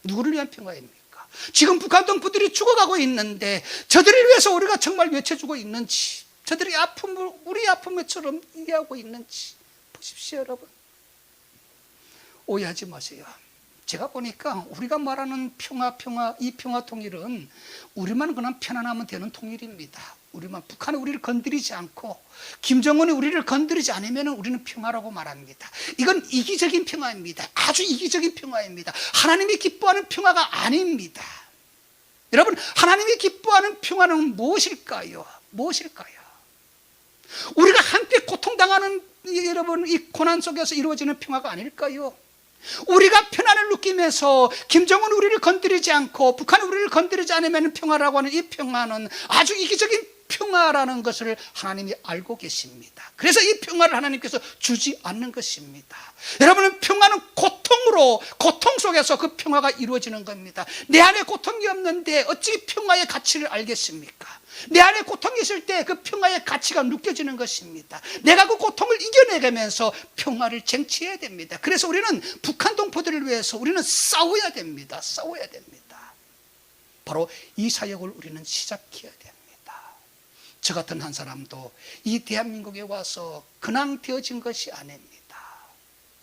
S1: 누구를 위한 평화입니까? 지금 북한 동포들이 죽어가고 있는데 저들을 위해서 우리가 정말 외쳐주고 있는지, 저들의 아픔을 우리 아픔처럼 이해하고 있는지 보십시오, 여러분. 오해하지 마세요. 제가 보니까 우리가 말하는 이 평화 통일은 우리만 그냥 편안하면 되는 통일입니다. 북한이 우리를 건드리지 않고 김정은이 우리를 건드리지 않으면 우리는 평화라고 말합니다. 이건 이기적인 평화입니다. 아주 이기적인 평화입니다. 하나님이 기뻐하는 평화가 아닙니다. 여러분, 하나님이 기뻐하는 평화는 무엇일까요? 우리가 함께 고통당하는 여러분 이 고난 속에서 이루어지는 평화가 아닐까요? 우리가 편안을 느끼면서 김정은 우리를 건드리지 않고 북한이 우리를 건드리지 않으면 평화라고 하는 이 평화는 아주 이기적인 평화라는 것을 하나님이 알고 계십니다. 그래서 이 평화를 하나님께서 주지 않는 것입니다. 여러분은 평화는 고통 속에서 그 평화가 이루어지는 겁니다. 내 안에 고통이 없는데 어찌 평화의 가치를 알겠습니까? 내 안에 고통이 있을 때 그 평화의 가치가 느껴지는 것입니다. 내가 그 고통을 이겨내가면서 평화를 쟁취해야 됩니다. 그래서 우리는 북한 동포들을 위해서 우리는 싸워야 됩니다. 바로 이 사역을 우리는 시작해야 됩니다. 저 같은 한 사람도 이 대한민국에 와서 근황 되어진 것이 아닙니다.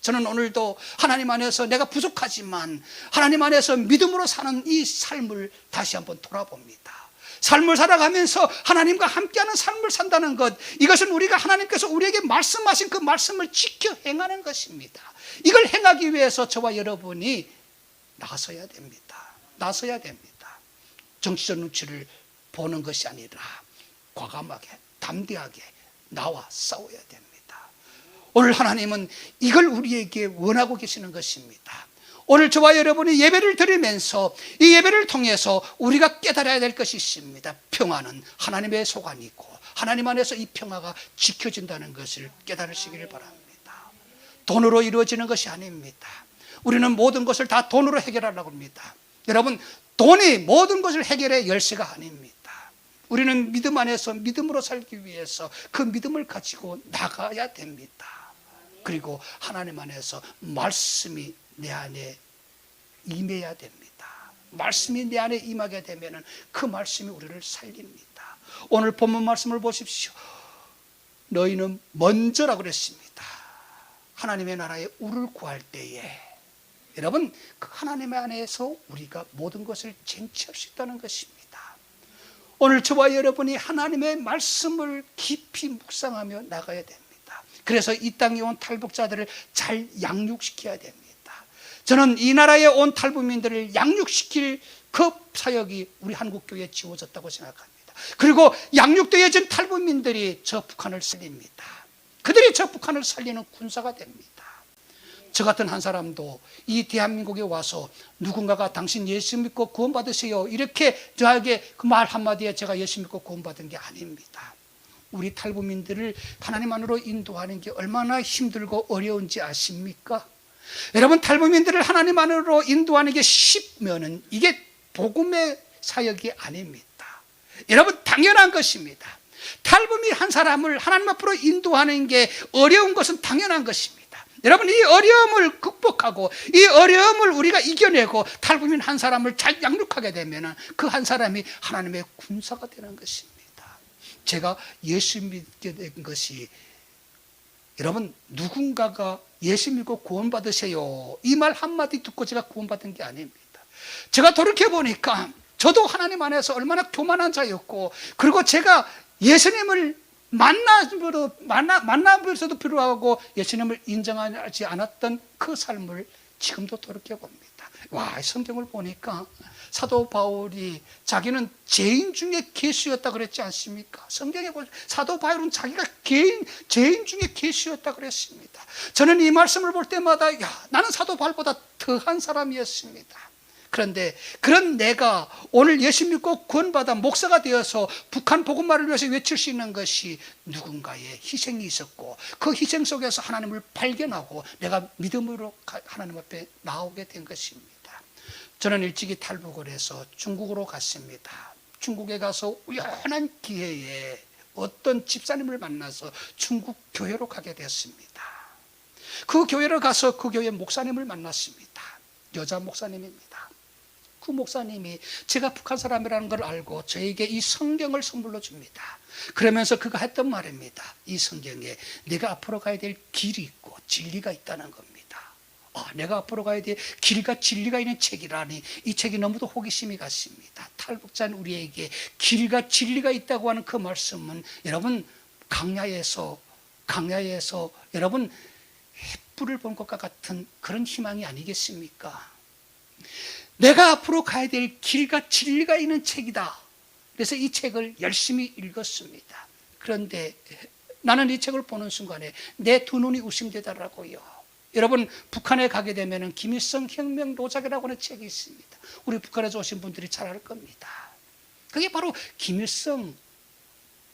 S1: 저는 오늘도 하나님 안에서 내가 부족하지만 하나님 안에서 믿음으로 사는 이 삶을 다시 한번 돌아봅니다. 삶을 살아가면서 하나님과 함께하는 삶을 산다는 것, 이것은 우리가 하나님께서 우리에게 말씀하신 그 말씀을 지켜 행하는 것입니다. 이걸 행하기 위해서 저와 여러분이 나서야 됩니다. 나서야 됩니다. 정치적 눈치를 보는 것이 아니라 과감하게 담대하게 나와 싸워야 됩니다. 오늘 하나님은 이걸 우리에게 원하고 계시는 것입니다. 오늘 저와 여러분이 예배를 드리면서 이 예배를 통해서 우리가 깨달아야 될 것이 있습니다. 평화는 하나님의 소관이고 하나님 안에서 이 평화가 지켜진다는 것을 깨달으시기를 바랍니다. 돈으로 이루어지는 것이 아닙니다. 우리는 모든 것을 다 돈으로 해결하려고 합니다. 여러분, 돈이 모든 것을 해결의 열쇠가 아닙니다. 우리는 믿음 안에서 믿음으로 살기 위해서 그 믿음을 가지고 나가야 됩니다. 그리고 하나님 안에서 말씀이 내 안에 임해야 됩니다. 말씀이 내 안에 임하게 되면 그 말씀이 우리를 살립니다. 오늘 본문 말씀을 보십시오. 너희는 먼저라고 그랬습니다. 하나님의 나라에 우를 구할 때에 여러분, 그 하나님 안에서 우리가 모든 것을 쟁취할 수 있다는 것입니다. 오늘 저와 여러분이 하나님의 말씀을 깊이 묵상하며 나가야 됩니다. 그래서 이 땅에 온 탈북자들을 잘 양육시켜야 됩니다. 저는 이 나라에 온 탈북민들을 양육시킬 그 사역이 우리 한국교회에 지워졌다고 생각합니다. 그리고 양육되어진 탈북민들이 저 북한을 살립니다. 그들이 저 북한을 살리는 군사가 됩니다. 저 같은 한 사람도 이 대한민국에 와서 누군가가 당신 예수 믿고 구원받으세요 이렇게 저에게 그 말 한마디에 제가 예수 믿고 구원받은 게 아닙니다. 우리 탈북민들을 하나님 안으로 인도하는 게 얼마나 힘들고 어려운지 아십니까? 여러분, 탈북민들을 하나님 안으로 인도하는 게 쉽면은 이게 복음의 사역이 아닙니다. 여러분, 당연한 것입니다. 탈북민 한 사람을 하나님 앞으로 인도하는 게 어려운 것은 당연한 것입니다. 여러분, 이 어려움을 극복하고 이 어려움을 우리가 이겨내고 탈북민 한 사람을 잘 양육하게 되면 그 한 사람이 하나님의 군사가 되는 것입니다. 제가 예수 믿게 된 것이 여러분, 누군가가 예수 믿고 구원받으세요 이 말 한마디 듣고 제가 구원받은 게 아닙니다. 제가 돌이켜보니까 저도 하나님 안에서 얼마나 교만한 자였고, 그리고 제가 예수님을 만나면서도 불구하고 예수님을 인정하지 않았던 그 삶을 지금도 돌이켜봅니다. 와, 성경을 보니까 사도 바울이 자기는 죄인 중에 괴수였다 그랬지 않습니까? 성경에 보면 사도 바울은 자기가 죄인 중에 괴수였다 그랬습니다. 저는 이 말씀을 볼 때마다 나는 사도 바울보다 더한 사람이었습니다. 그런데 그런 내가 오늘 예수 믿고 구원받아 목사가 되어서 북한 복음화를 위해서 외칠 수 있는 것이 누군가의 희생이 있었고, 그 희생 속에서 하나님을 발견하고 내가 믿음으로 하나님 앞에 나오게 된 것입니다. 저는 일찍이 탈북을 해서 중국으로 갔습니다. 중국에 가서 우연한 기회에 어떤 집사님을 만나서 중국 교회로 가게 됐습니다. 그 교회로 가서 그 교회 목사님을 만났습니다. 여자 목사님입니다. 그 목사님이 제가 북한 사람이라는 걸 알고 저에게 이 성경을 선물로 줍니다. 그러면서 그가 했던 말입니다. 이 성경에 내가 앞으로 가야 될 길이 있고 진리가 있다는 겁니다. 내가 앞으로 가야 될 길과 진리가 있는 책이라니, 이 책이 너무도 호기심이 갔습니다. 탈북자인 우리에게 길과 진리가 있다고 하는 그 말씀은 여러분, 강야에서 여러분 햇불을 본 것과 같은 그런 희망이 아니겠습니까? 내가 앞으로 가야 될 길과 진리가 있는 책이다. 그래서 이 책을 열심히 읽었습니다. 그런데 나는 이 책을 보는 순간에 내 두 눈이 우심되더라고요. 여러분, 북한에 가게 되면 김일성 혁명 노작이라고 하는 책이 있습니다. 우리 북한에서 오신 분들이 잘 알 겁니다. 그게 바로 김일성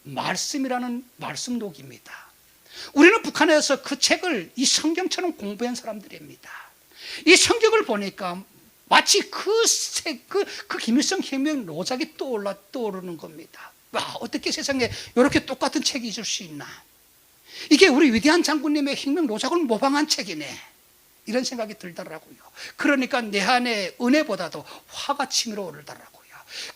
S1: 말씀이라는 말씀록입니다. 우리는 북한에서 그 책을 이 성경처럼 공부한 사람들입니다. 이 성경을 보니까 마치 그 김일성 혁명 노작이 떠오르는 겁니다. 와, 어떻게 세상에 이렇게 똑같은 책이 있을 수 있나? 이게 우리 위대한 장군님의 혁명 노작을 모방한 책이네, 이런 생각이 들더라고요. 그러니까 내 안에 은혜보다도 화가 치밀어 오르더라고요.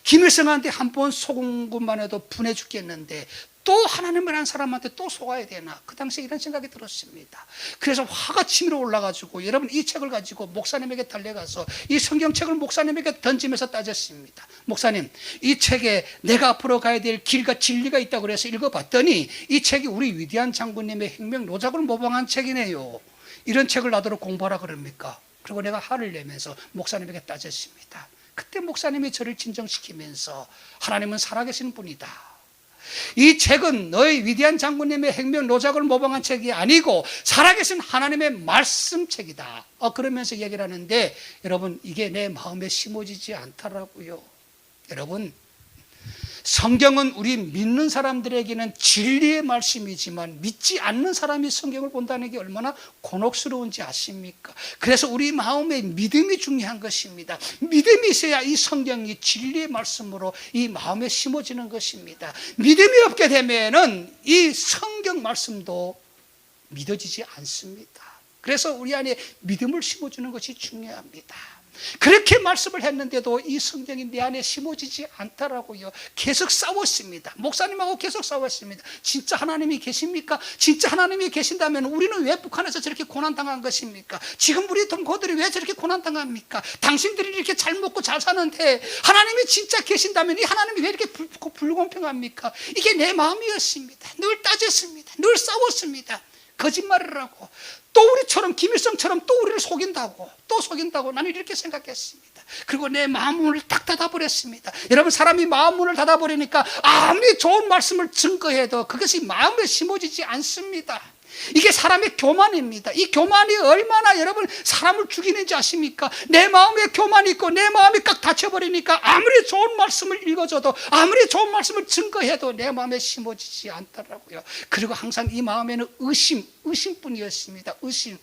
S1: 김일성한테 한 번 속은 것만 해도 분해 죽겠는데 또 하나님이라는 사람한테 또 속아야 되나? 그 당시에 이런 생각이 들었습니다. 그래서 화가 치밀어 올라가지고 여러분 이 책을 가지고 목사님에게 달려가서 이 성경책을 목사님에게 던지면서 따졌습니다. 목사님, 이 책에 내가 앞으로 가야 될 길과 진리가 있다고 그래서 읽어봤더니 이 책이 우리 위대한 장군님의 혁명 노작을 모방한 책이네요. 이런 책을 나더러 공부하라 그럽니까? 그리고 내가 화를 내면서 목사님에게 따졌습니다. 그때 목사님이 저를 진정시키면서 하나님은 살아계신 분이다. 이 책은 너희 위대한 장군님의 혁명 노작을 모방한 책이 아니고 살아계신 하나님의 말씀책이다. 그러면서 얘기를 하는데 여러분 이게 내 마음에 심어지지 않더라고요. 여러분 성경은 우리 믿는 사람들에게는 진리의 말씀이지만 믿지 않는 사람이 성경을 본다는 게 얼마나 곤혹스러운지 아십니까? 그래서 우리 마음에 믿음이 중요한 것입니다. 믿음이 있어야 이 성경이 진리의 말씀으로 이 마음에 심어지는 것입니다. 믿음이 없게 되면은 이 성경 말씀도 믿어지지 않습니다. 그래서 우리 안에 믿음을 심어주는 것이 중요합니다. 그렇게 말씀을 했는데도 이 성경이 내 안에 심어지지 않더라고요. 계속 싸웠습니다. 목사님하고 계속 싸웠습니다. 진짜 하나님이 계십니까? 진짜 하나님이 계신다면 우리는 왜 북한에서 저렇게 고난당한 것입니까? 지금 우리 동포들이 왜 저렇게 고난당합니까? 당신들이 이렇게 잘 먹고 잘 사는데 하나님이 진짜 계신다면 이 하나님이 왜 이렇게 불공평합니까? 이게 내 마음이었습니다. 늘 따졌습니다. 늘 싸웠습니다. 거짓말을 하고 또 우리처럼 김일성처럼 또 우리를 속인다고 나는 이렇게 생각했습니다. 그리고 내 마음 문을 딱 닫아버렸습니다. 여러분 사람이 마음 문을 닫아버리니까 아무리 좋은 말씀을 증거해도 그것이 마음에 심어지지 않습니다. 이게 사람의 교만입니다. 이 교만이 얼마나 여러분 사람을 죽이는지 아십니까? 내 마음에 교만이 있고 내 마음이 꽉 닫혀버리니까 아무리 좋은 말씀을 읽어줘도 아무리 좋은 말씀을 증거해도 내 마음에 심어지지 않더라고요. 그리고 항상 이 마음에는 의심뿐이었습니다. 의심.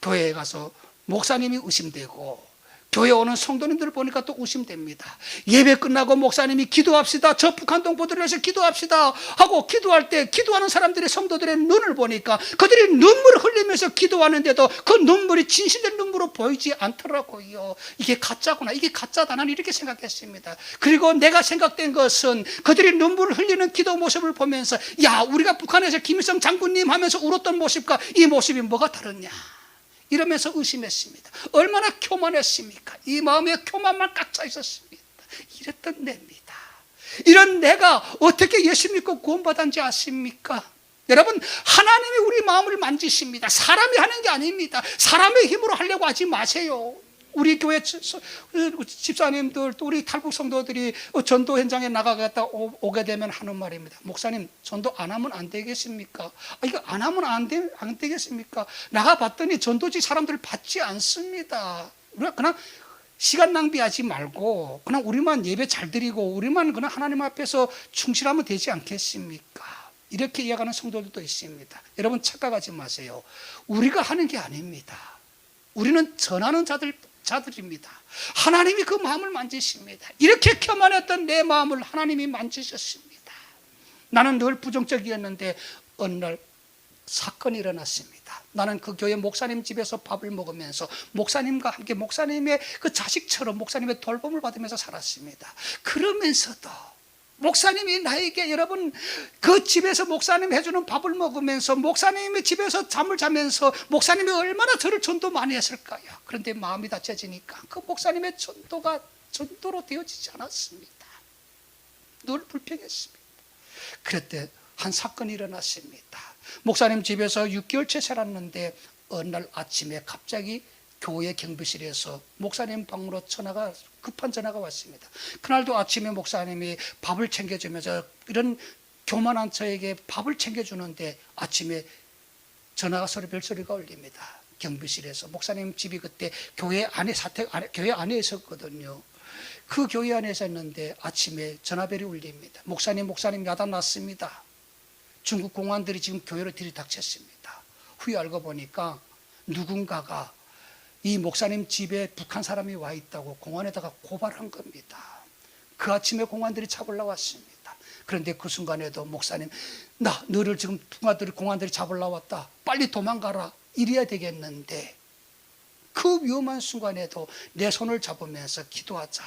S1: 교회에 가서 목사님이 의심되고 교회 오는 성도님들을 보니까 또 의심됩니다. 예배 끝나고 목사님이 기도합시다. 저 북한 동포들을 위해서 기도합시다 하고 기도할 때 기도하는 사람들의 성도들의 눈을 보니까 그들이 눈물을 흘리면서 기도하는데도 그 눈물이 진실된 눈물로 보이지 않더라고요. 이게 가짜구나. 이게 가짜다. 나는 이렇게 생각했습니다. 그리고 내가 생각된 것은 그들이 눈물을 흘리는 기도 모습을 보면서 야, 우리가 북한에서 김일성 장군님 하면서 울었던 모습과 이 모습이 뭐가 다르냐. 이러면서 의심했습니다. 얼마나 교만했습니까? 이 마음에 교만만 꽉 차 있었습니다. 이랬던 내입니다. 이런 내가 어떻게 예수 믿고 구원받았는지 아십니까? 여러분 하나님이 우리 마음을 만지십니다. 사람이 하는 게 아닙니다. 사람의 힘으로 하려고 하지 마세요. 우리 교회 집사님들 또 우리 탈북 성도들이 전도 현장에 나가겠다 오게 되면 하는 말입니다. 목사님 전도 안 하면 안 되겠습니까? 이거 안 하면 안 되겠습니까? 나가봤더니 전도지 사람들 받지 않습니다. 우리가 그냥 시간 낭비하지 말고 그냥 우리만 예배 잘 드리고 우리만 그냥 하나님 앞에서 충실하면 되지 않겠습니까? 이렇게 이야기하는 성도들도 있습니다. 여러분 착각하지 마세요. 우리가 하는 게 아닙니다. 우리는 전하는 자들입니다. 하나님이 그 마음을 만지십니다. 이렇게 교만했던 내 마음을 하나님이 만지셨습니다. 나는 늘 부정적이었는데 어느 날 사건이 일어났습니다. 나는 그 교회 목사님 집에서 밥을 먹으면서 목사님과 함께 목사님의 그 자식처럼 목사님의 돌봄을 받으면서 살았습니다. 그러면서도 목사님이 나에게 여러분 그 집에서 목사님 해주는 밥을 먹으면서 목사님의 집에서 잠을 자면서 목사님이 얼마나 저를 전도 많이 했을까요? 그런데 마음이 다쳐지니까 그 목사님의 전도가 전도로 되어지지 않았습니다. 늘 불평했습니다. 그때 한 사건이 일어났습니다. 목사님 집에서 6개월째 살았는데 어느 날 아침에 갑자기 교회 경비실에서 목사님 방으로 급한 전화가 왔습니다. 그날도 아침에 목사님이 밥을 챙겨주면서 이런 교만한 저에게 밥을 챙겨주는데 아침에 전화가 별소리가 울립니다. 경비실에서 목사님 집이 그때 교회 안에 있었거든요. 그 교회 안에 있었는데 아침에 전화벨이 울립니다. 목사님 야단 났습니다. 중국 공안들이 지금 교회로 들이닥쳤습니다. 후에 알고 보니까 누군가가 이 목사님 집에 북한 사람이 와 있다고 공안에다가 고발한 겁니다. 그 아침에 공안들이 잡으러 왔습니다. 그런데 그 순간에도 목사님 너를 지금 공안들이 잡으러 왔다. 빨리 도망가라. 이래야 되겠는데 그 위험한 순간에도 내 손을 잡으면서 기도하자.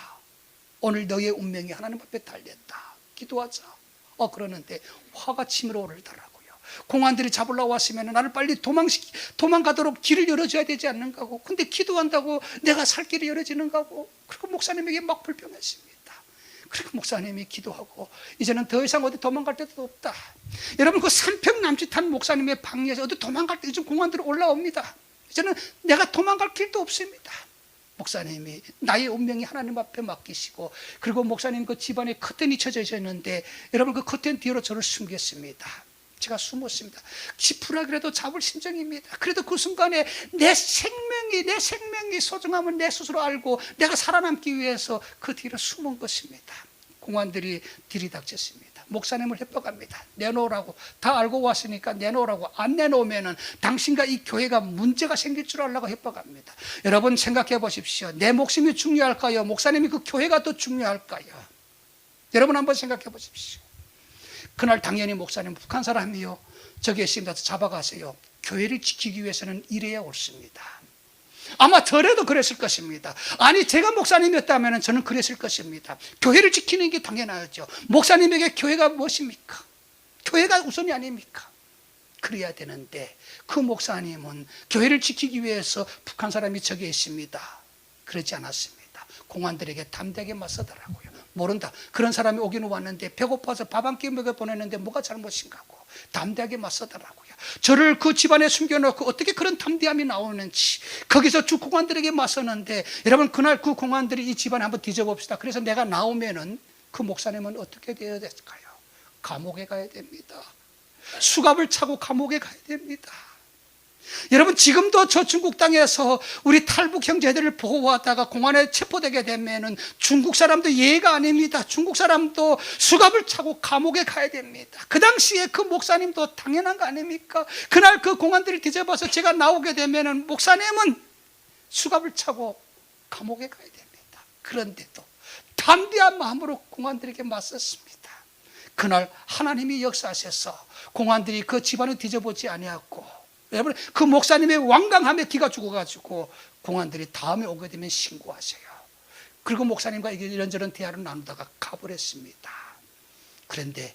S1: 오늘 너의 운명이 하나님 앞에 달렸다. 기도하자. 그러는데 화가 치밀어 오르더라고요. 공안들이 잡으러 왔으면 나를 빨리 도망가도록 길을 열어줘야 되지 않는가 하고, 근데 기도한다고 내가 살 길이 열어지는가 하고, 그리고 목사님에게 막 불평했습니다. 그리고 목사님이 기도하고 이제는 더 이상 어디 도망갈 데도 없다. 여러분, 그 3평 남짓한 목사님의 방에서 어디 도망갈 때 요즘 공안들이 올라옵니다. 이제는 내가 도망갈 길도 없습니다. 목사님이 나의 운명이 하나님 앞에 맡기시고, 그리고 목사님 그 집안에 커튼이 쳐져 있었는데 여러분, 그 커튼 뒤로 저를 숨겼습니다. 제가 숨었습니다. 지푸라기라도 잡을 심정입니다. 그래도 그 순간에 내 생명이 소중함을 내 스스로 알고 내가 살아남기 위해서 그 뒤로 숨은 것입니다. 공안들이 들이닥쳤습니다. 목사님을 협박합니다. 내놓으라고. 다 알고 왔으니까 내놓으라고. 안 내놓으면은 당신과 이 교회가 문제가 생길 줄 알라고 협박합니다. 여러분, 생각해 보십시오. 내 목숨이 중요할까요? 목사님이 그 교회가 더 중요할까요? 여러분, 한번 생각해 보십시오. 그날 당연히 목사님, 북한 사람이요, 저기 있습니다, 잡아가세요. 교회를 지키기 위해서는 이래야 옳습니다. 아마 저래도 그랬을 것입니다. 아니, 제가 목사님이었다면 저는 그랬을 것입니다. 교회를 지키는 게 당연하죠. 목사님에게 교회가 무엇입니까? 교회가 우선이 아닙니까? 그래야 되는데 그 목사님은 교회를 지키기 위해서 북한 사람이 저기 있습니다, 그러지 않았습니다. 공안들에게 담대하게 맞서더라고요. 모른다. 그런 사람이 오기는 왔는데 배고파서 밥 한 끼 먹여 보냈는데 뭐가 잘못인가 하고 담대하게 맞서더라고요. 저를 그 집안에 숨겨놓고 어떻게 그런 담대함이 나오는지, 거기서 주 공안들에게 맞섰는데, 여러분, 그날 그 공안들이 이 집안에 한번 뒤져봅시다. 그래서 내가 나오면은 그 목사님은 어떻게 되어야 될까요? 감옥에 가야 됩니다. 수갑을 차고 감옥에 가야 됩니다. 여러분, 지금도 저 중국 땅에서 우리 탈북 형제들을 보호하다가 공안에 체포되게 되면은 중국 사람도 예의가 아닙니다. 중국 사람도 수갑을 차고 감옥에 가야 됩니다. 그 당시에 그 목사님도 당연한 거 아닙니까? 그날 그 공안들을 뒤져봐서 제가 나오게 되면은 목사님은 수갑을 차고 감옥에 가야 됩니다. 그런데도 담대한 마음으로 공안들에게 맞섰습니다. 그날 하나님이 역사하셔서 공안들이 그 집안을 뒤져보지 아니하고, 여러분, 그 목사님의 완강함에 기가 죽어가지고 공안들이 다음에 오게 되면 신고하세요. 그리고 목사님과 이런저런 대화를 나누다가 가버렸습니다. 그런데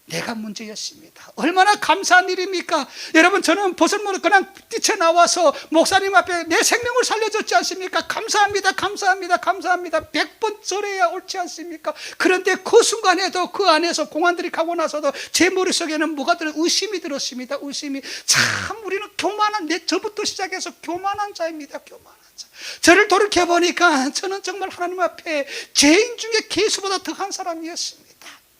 S1: 내가 문제였습니다. 얼마나 감사한 일입니까? 여러분, 저는 벗을모로 그냥 뛰쳐나와서 목사님 앞에 내 생명을 살려줬지 않습니까? 감사합니다, 감사합니다, 감사합니다. 100번 절해야 옳지 않습니까? 그런데 그 순간에도 그 안에서 공안들이 가고 나서도 제 머릿속에는 뭐가 의심이 들었습니다. 의심이. 참, 우리는 교만한, 저부터 시작해서 교만한 자입니다. 교만한 자. 저를 돌이켜보니까 저는 정말 하나님 앞에 죄인 중에 개수보다 더한 사람이었습니다.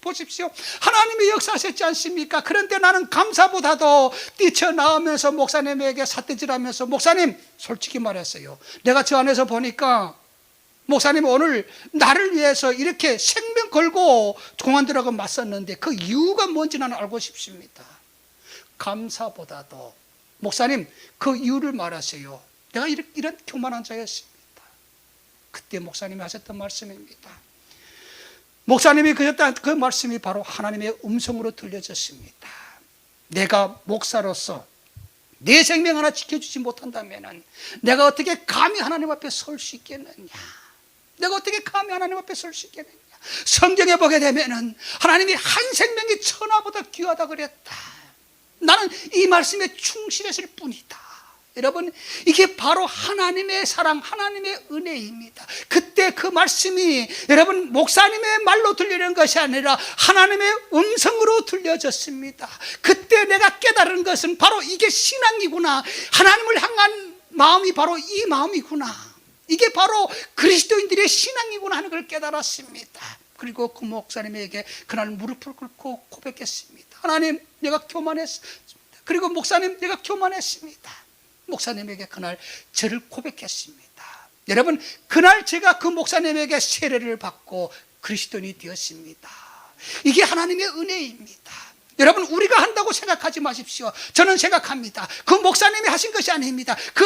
S1: 보십시오. 하나님이 역사하셨지 않습니까? 그런데 나는 감사보다도 뛰쳐나오면서 목사님에게 삿대질하면서, 목사님, 솔직히 말했어요. 내가 저 안에서 보니까 목사님 오늘 나를 위해서 이렇게 생명 걸고 공안들하고 맞섰는데 그 이유가 뭔지 나는 알고 싶습니다. 감사보다도, 목사님, 그 이유를 말하세요. 내가 이런 교만한 자였습니다. 그때 목사님이 하셨던 말씀입니다. 목사님이 하셨던 그 말씀이 바로 하나님의 음성으로 들려졌습니다. 내가 목사로서 내 생명 하나 지켜주지 못한다면 내가 어떻게 감히 하나님 앞에 설 수 있겠느냐? 내가 어떻게 감히 하나님 앞에 설 수 있겠느냐? 성경에 보게 되면은 하나님이 한 생명이 천하보다 귀하다 그랬다. 나는 이 말씀에 충실했을 뿐이다. 여러분, 이게 바로 하나님의 사랑, 하나님의 은혜입니다. 그때 그 말씀이 여러분 목사님의 말로 들리는 것이 아니라 하나님의 음성으로 들려졌습니다. 그때 내가 깨달은 것은 바로 이게 신앙이구나. 하나님을 향한 마음이 바로 이 마음이구나. 이게 바로 그리스도인들의 신앙이구나 하는 걸 깨달았습니다. 그리고 그 목사님에게 그날 무릎을 꿇고 고백했습니다. 하나님, 내가 교만했습니다. 그리고 목사님, 내가 교만했습니다. 목사님에게 그날 저를 고백했습니다. 여러분, 그날 제가 그 목사님에게 세례를 받고 그리스도인이 되었습니다. 이게 하나님의 은혜입니다. 여러분, 우리가 한다고 생각하지 마십시오. 저는 생각합니다. 그 목사님이 하신 것이 아닙니다. 그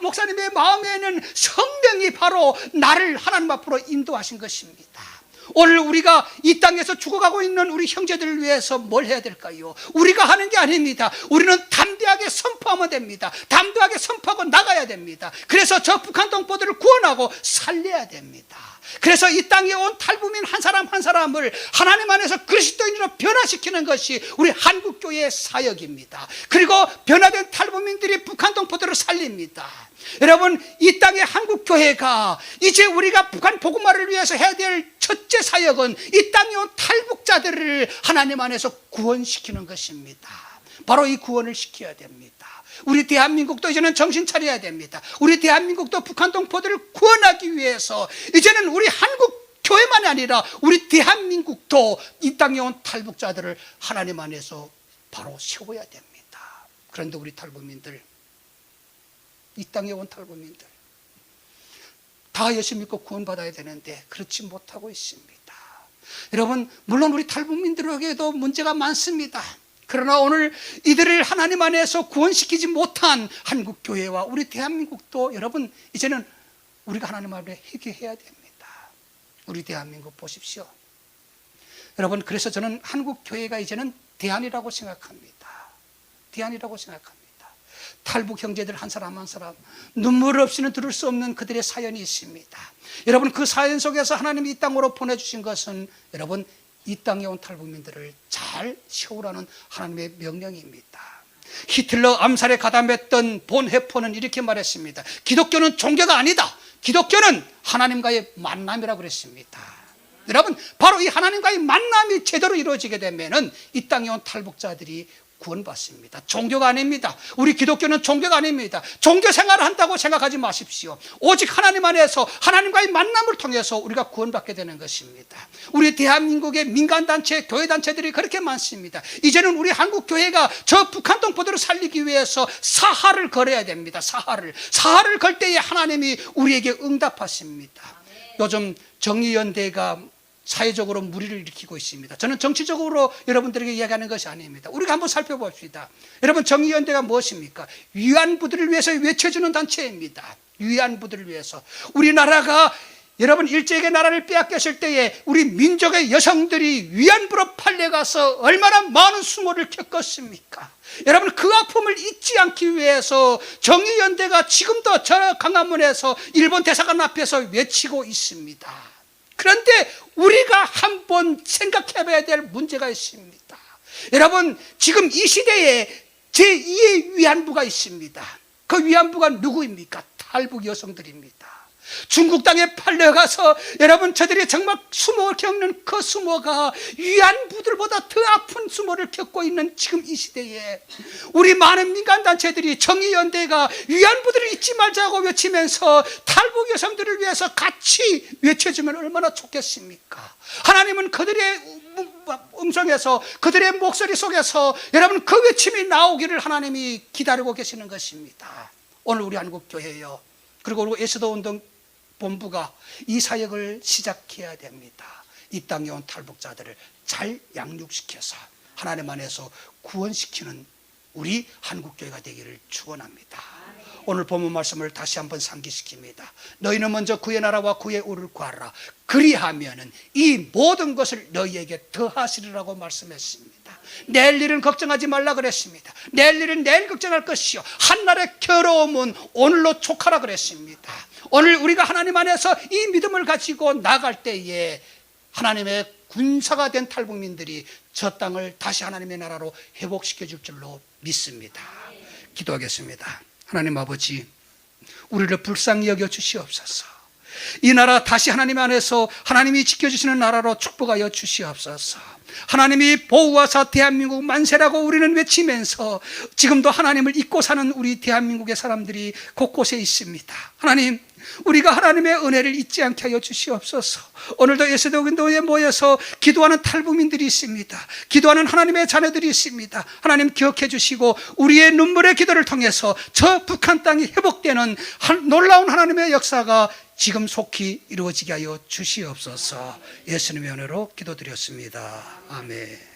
S1: 목사님의 마음에는 성령이 바로 나를 하나님 앞으로 인도하신 것입니다. 오늘 우리가 이 땅에서 죽어가고 있는 우리 형제들을 위해서 뭘 해야 될까요? 우리가 하는 게 아닙니다. 우리는 담대하게 선포하면 됩니다. 담대하게 선포하고 나가야 됩니다. 그래서 저 북한 동포들을 구원하고 살려야 됩니다. 그래서 이 땅에 온 탈북민 한 사람 한 사람을 하나님 안에서 그리스도인으로 변화시키는 것이 우리 한국교회의 사역입니다. 그리고 변화된 탈북민들이 북한 동포들을 살립니다. 여러분, 이 땅의 한국교회가 이제 우리가 북한 복음화를 위해서 해야 될 첫째 사역은 이 땅에 온 탈북자들을 하나님 안에서 구원시키는 것입니다. 바로 이 구원을 시켜야 됩니다. 우리 대한민국도 이제는 정신 차려야 됩니다. 우리 대한민국도 북한 동포들을 구원하기 위해서 이제는 우리 한국 교회만이 아니라 우리 대한민국도 이 땅에 온 탈북자들을 하나님 안에서 바로 세워야 됩니다. 그런데 우리 탈북민들, 이 땅에 온 탈북민들 다 예수 믿고 구원받아야 되는데 그렇지 못하고 있습니다. 여러분, 물론 우리 탈북민들에게도 문제가 많습니다. 그러나 오늘 이들을 하나님 안에서 구원시키지 못한 한국교회와 우리 대한민국도 여러분 이제는 우리가 하나님 앞에 회개해야 됩니다. 우리 대한민국 보십시오. 여러분, 그래서 저는 한국교회가 이제는 대안이라고 생각합니다. 대안이라고 생각합니다. 탈북 형제들 한 사람 한 사람 눈물 없이는 들을 수 없는 그들의 사연이 있습니다. 여러분, 그 사연 속에서 하나님이 이 땅으로 보내주신 것은 여러분 이 땅에 온 탈북민들을 잘 세우라는 하나님의 명령입니다. 히틀러 암살에 가담했던 본 해퍼는 이렇게 말했습니다. 기독교는 종교가 아니다. 기독교는 하나님과의 만남이라고 그랬습니다. 여러분, 바로 이 하나님과의 만남이 제대로 이루어지게 되면은 이 땅에 온 탈북자들이 구원받습니다. 종교가 아닙니다. 우리 기독교는 종교가 아닙니다. 종교 생활을 한다고 생각하지 마십시오. 오직 하나님 안에서 하나님과의 만남을 통해서 우리가 구원받게 되는 것입니다. 우리 대한민국의 민간단체, 교회단체들이 그렇게 많습니다. 이제는 우리 한국교회가 저 북한 동포들을 살리기 위해서 사활을 걸어야 됩니다. 사활을 걸 때에 하나님이 우리에게 응답하십니다. 요즘 정의연대가 사회적으로 무리를 일으키고 있습니다. 저는 정치적으로 여러분들에게 이야기하는 것이 아닙니다. 우리가 한번 살펴봅시다. 여러분, 정의연대가 무엇입니까? 위안부들을 위해서 외쳐주는 단체입니다. 위안부들을 위해서. 우리나라가 여러분 일제에게 나라를 빼앗겼을 때에 우리 민족의 여성들이 위안부로 팔려가서 얼마나 많은 수모를 겪었습니까? 여러분, 그 아픔을 잊지 않기 위해서 정의연대가 지금도 저 강화문에서 일본 대사관 앞에서 외치고 있습니다. 그런데 우리가 한번 생각해 봐야 될 문제가 있습니다. 여러분, 지금 이 시대에 제2의 위안부가 있습니다. 그 위안부가 누구입니까? 탈북 여성들입니다. 중국 땅에 팔려가서 여러분 저들이 정말 수모를 겪는 그 수모가 위안부들보다 더 아픈 수모를 겪고 있는 지금 이 시대에 우리 많은 민간단체들이 정의연대가 위안부들을 잊지 말자고 외치면서 탈북 여성들을 위해서 같이 외쳐주면 얼마나 좋겠습니까? 하나님은 그들의 음성에서 그들의 목소리 속에서 여러분 그 외침이 나오기를 하나님이 기다리고 계시는 것입니다. 오늘 우리 한국교회요, 그리고 우리 에스더운동 본부가 이 사역을 시작해야 됩니다. 이 땅에 온 탈북자들을 잘 양육시켜서 하나님 안에서 구원시키는 우리 한국교회가 되기를 축원합니다. 오늘 본문 말씀을 다시 한번 상기시킵니다. 너희는 먼저 그의 나라와 그의 의를 구하라. 그리하면은 이 모든 것을 너희에게 더하시리라고 말씀했습니다. 내일 일은 걱정하지 말라 그랬습니다. 내일 일은 내일 걱정할 것이요 한날의 괴로움은 오늘로 족하라 그랬습니다. 오늘 우리가 하나님 안에서 이 믿음을 가지고 나갈 때에 하나님의 군사가 된 탈북민들이 저 땅을 다시 하나님의 나라로 회복시켜 줄 줄로 믿습니다. 기도하겠습니다. 하나님 아버지, 우리를 불쌍히 여겨 주시옵소서. 이 나라 다시 하나님 안에서 하나님이 지켜주시는 나라로 축복하여 주시옵소서. 하나님이 보호하사 대한민국 만세라고 우리는 외치면서 지금도 하나님을 잊고 사는 우리 대한민국의 사람들이 곳곳에 있습니다. 하나님, 우리가 하나님의 은혜를 잊지 않게 하여 주시옵소서. 오늘도 예수도교에 모여서 기도하는 탈북민들이 있습니다. 기도하는 하나님의 자녀들이 있습니다. 하나님 기억해 주시고 우리의 눈물의 기도를 통해서 저 북한 땅이 회복되는 놀라운 하나님의 역사가 지금 속히 이루어지게 하여 주시옵소서. 예수님의 은혜로 기도드렸습니다. 아멘.